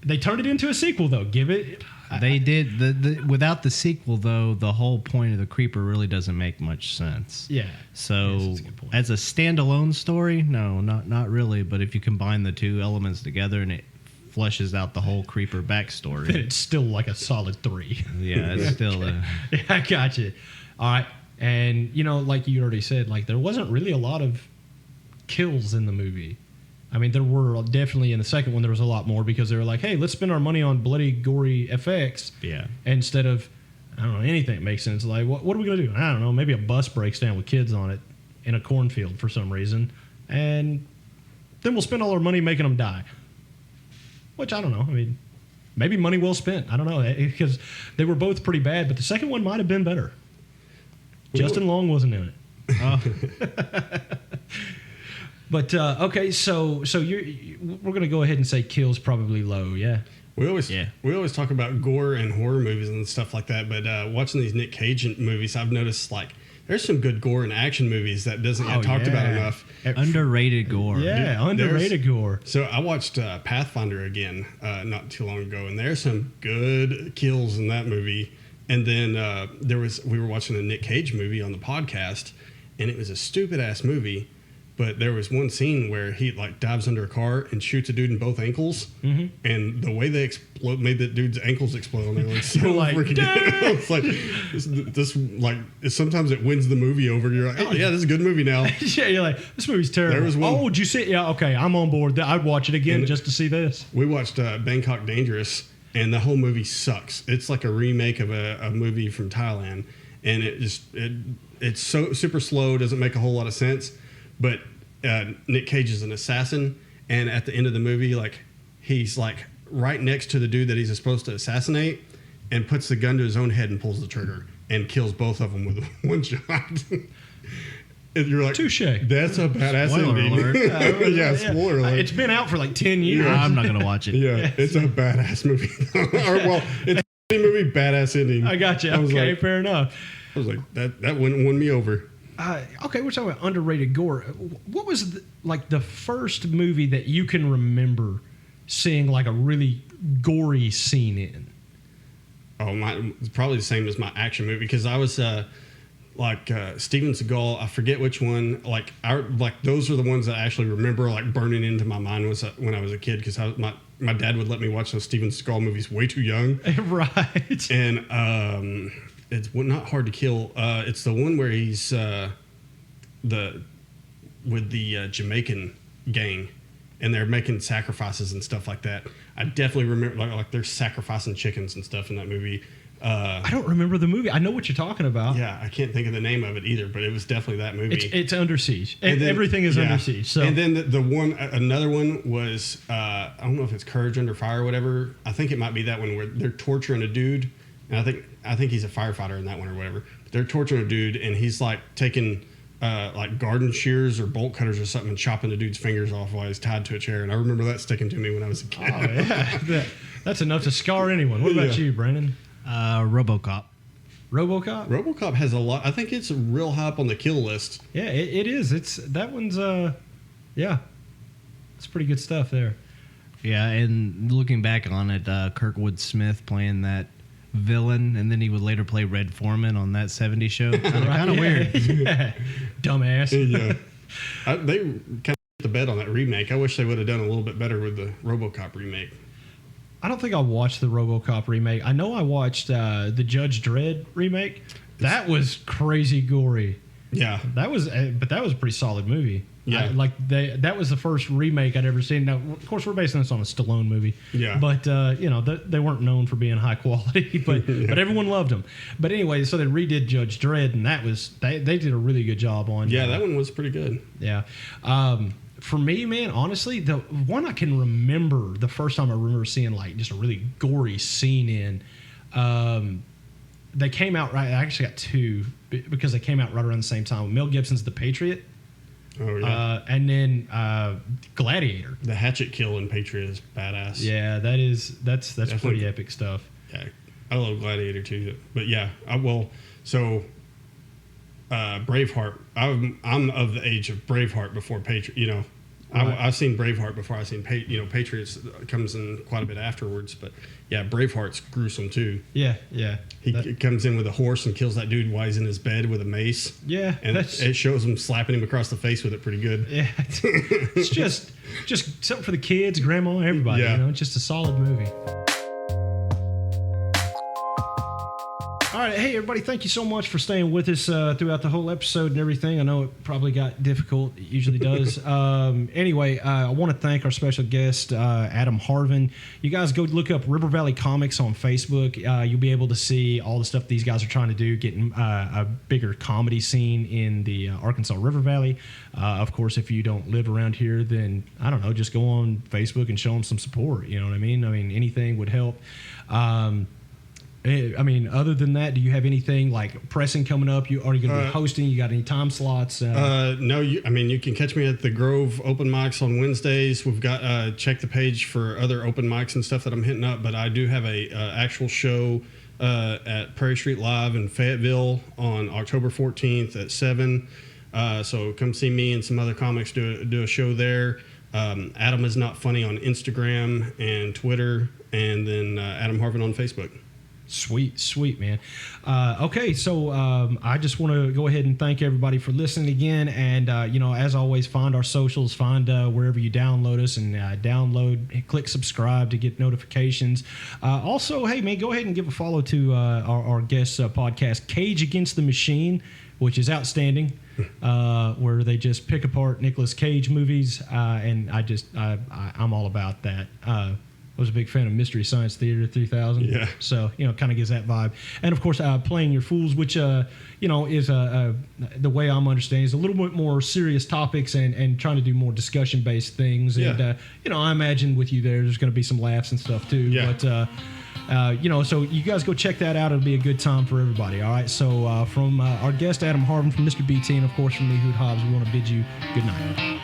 They turned it into a sequel, though. Give it. They did. Without the sequel, though, the whole point of the creeper really doesn't make much sense. Yeah. So as a standalone story, no, not really. But if you combine the two elements together and it fleshes out the whole creeper backstory, then it's still like a solid 3. Yeah, it's still yeah, I got you. All right. And like you already said, like there wasn't really a lot of kills in the movie. I mean, there were definitely in the second one there was a lot more because they were like, hey, let's spend our money on bloody gory effects instead of I don't know, anything that makes sense. Like what are we gonna do? I don't know, maybe a bus breaks down with kids on it in a cornfield for some reason, and then we'll spend all our money making them die. Which I don't know. I mean, maybe money well spent. I don't know because they were both pretty bad, but the second one might have been better. Justin Long wasn't in it. But okay, so we're gonna go ahead and say kills probably low. Yeah. We always talk about gore and horror movies and stuff like that, but watching these Nick Cage movies, I've noticed like there's some good gore and action movies that doesn't get talked about enough. Underrated gore. Yeah, underrated gore. So I watched Pathfinder again not too long ago, and there's some good kills in that movie. And then we were watching a Nick Cage movie on the podcast, and it was a stupid ass movie. But there was one scene where he like dives under a car and shoots a dude in both ankles, and the way they made that dude's ankles explode. And they were so freaking good. It's like this like sometimes it wins the movie over. You're like, oh yeah, this is a good movie now. Yeah, you're like, this movie's terrible. There was one, oh, did you see it? Yeah, okay, I'm on board. I'd watch it again just to see this. We watched Bangkok Dangerous, and the whole movie sucks. It's like a remake of a movie from Thailand, and it's so super slow, doesn't make a whole lot of sense. But Nick Cage is an assassin, and at the end of the movie, like he's like right next to the dude that he's supposed to assassinate, and puts the gun to his own head and pulls the trigger and kills both of them with one shot. And you're like, touche. That's a badass spoiler ending. alert. Yeah, spoiler alert. It's been out for like 10 years. I'm not gonna watch it. Yeah, it's a badass movie. It's a movie, badass ending. I got you. Okay, fair enough. I was like, that won me over. Okay, we're talking about underrated gore. What was the first movie that you can remember seeing like a really gory scene in? Oh, it's probably the same as my action movie because I was like Steven Seagal. I forget which one. Like those are the ones that I actually remember like burning into my mind was when I was a kid, because my dad would let me watch those Steven Seagal movies way too young. Right. And it's not Hard to Kill. It's the one where he's with the Jamaican gang, and they're making sacrifices and stuff like that. I definitely remember like they're sacrificing chickens and stuff in that movie. I don't remember the movie. I know what you're talking about. Yeah, I can't think of the name of it either, but it was definitely that movie. It's Under Siege. And then, everything is Under Siege. So. And then another one was I don't know if it's Courage Under Fire or whatever. I think it might be that one where they're torturing a dude, and I think he's a firefighter in that one or whatever. But they're torturing a dude, and he's like taking like garden shears or bolt cutters or something and chopping the dude's fingers off while he's tied to a chair. And I remember that sticking to me when I was a kid. Oh yeah, that's enough to scar anyone. What about you, Brandon? RoboCop. RoboCop has a lot. I think it's real high up on the kill list. Yeah, it is. That one's yeah, it's pretty good stuff there. Yeah, and looking back on it, Kirkwood Smith playing that villain, and then he would later play Red Foreman on that 70s show. Kind of weird. Yeah. Dumbass. Yeah. They kind of hit the bed on that remake. I wish they would have done a little bit better with the RoboCop remake. I don't think I watched the RoboCop remake. I know I watched the Judge Dredd remake. That was crazy gory. Yeah, that was a pretty solid movie. Yeah, that was the first remake I'd ever seen. Now, of course, we're basing this on a Stallone movie. Yeah, but they weren't known for being high quality, but but everyone loved them. But anyway, so they redid Judge Dredd, and that was they did a really good job on. Yeah, that one was pretty good. Yeah. For me, man, honestly, the one I can remember, the first time I remember seeing like just a really gory scene in, they came out right. I actually got two because they came out right around the same time. Mel Gibson's The Patriot. Oh yeah. And then Gladiator. The hatchet kill in Patriot is badass. Yeah, that's pretty epic stuff. Yeah, I love Gladiator too. But yeah, Braveheart. I'm of the age of Braveheart before Patriot. You know, right. I've seen Braveheart before I've seen Patriots comes in quite a bit afterwards. But yeah, Braveheart's gruesome too. Yeah. He comes in with a horse and kills that dude while he's in his bed with a mace. Yeah, and it shows him slapping him across the face with it pretty good. Yeah, it's just something for the kids, grandma, everybody. Yeah. You know, just a solid movie. All right, hey everybody, thank you so much for staying with us throughout the whole episode and everything. I know it probably got difficult, it usually does. Anyway, I want to thank our special guest, Adam Harvin. You guys go look up River Valley Comics on Facebook. You'll be able to see all the stuff these guys are trying to do, getting a bigger comedy scene in the Arkansas River Valley. Of course, if you don't live around here, then, I don't know, just go on Facebook and show them some support. You know what I mean? anything would help. Other than that, do you have anything like pressing coming up? Are you going to be hosting? You got any time slots? No. You can catch me at the Grove open mics on Wednesdays. We've got check the page for other open mics and stuff that I'm hitting up. But I do have a actual show at Prairie Street Live in Fayetteville on October 14th at 7. So come see me and some other comics do a show there. Adam is Not Funny on Instagram and Twitter, and then Adam Harvin on Facebook. Sweet, man. Okay, so I just want to go ahead and thank everybody for listening again. And, as always, find our socials, find wherever you download us, and click subscribe to get notifications. Also, hey, man, go ahead and give a follow to our guest podcast, Cage Against the Machine, which is outstanding, where they just pick apart Nicolas Cage movies. And I'm all about that. I was a big fan of Mystery Science Theater 3000. Yeah. So, kind of gives that vibe. And, of course, Playing Your Fools, which, is the way I'm understanding, is a little bit more serious topics and trying to do more discussion-based things. Yeah. And, I imagine with you there's going to be some laughs and stuff, too. Yeah. But, so you guys go check that out. It'll be a good time for everybody, all right? So from our guest, Adam Harvin, from Mr. B.T., and, of course, from me, Hoot Hobbs, we want to bid you good night.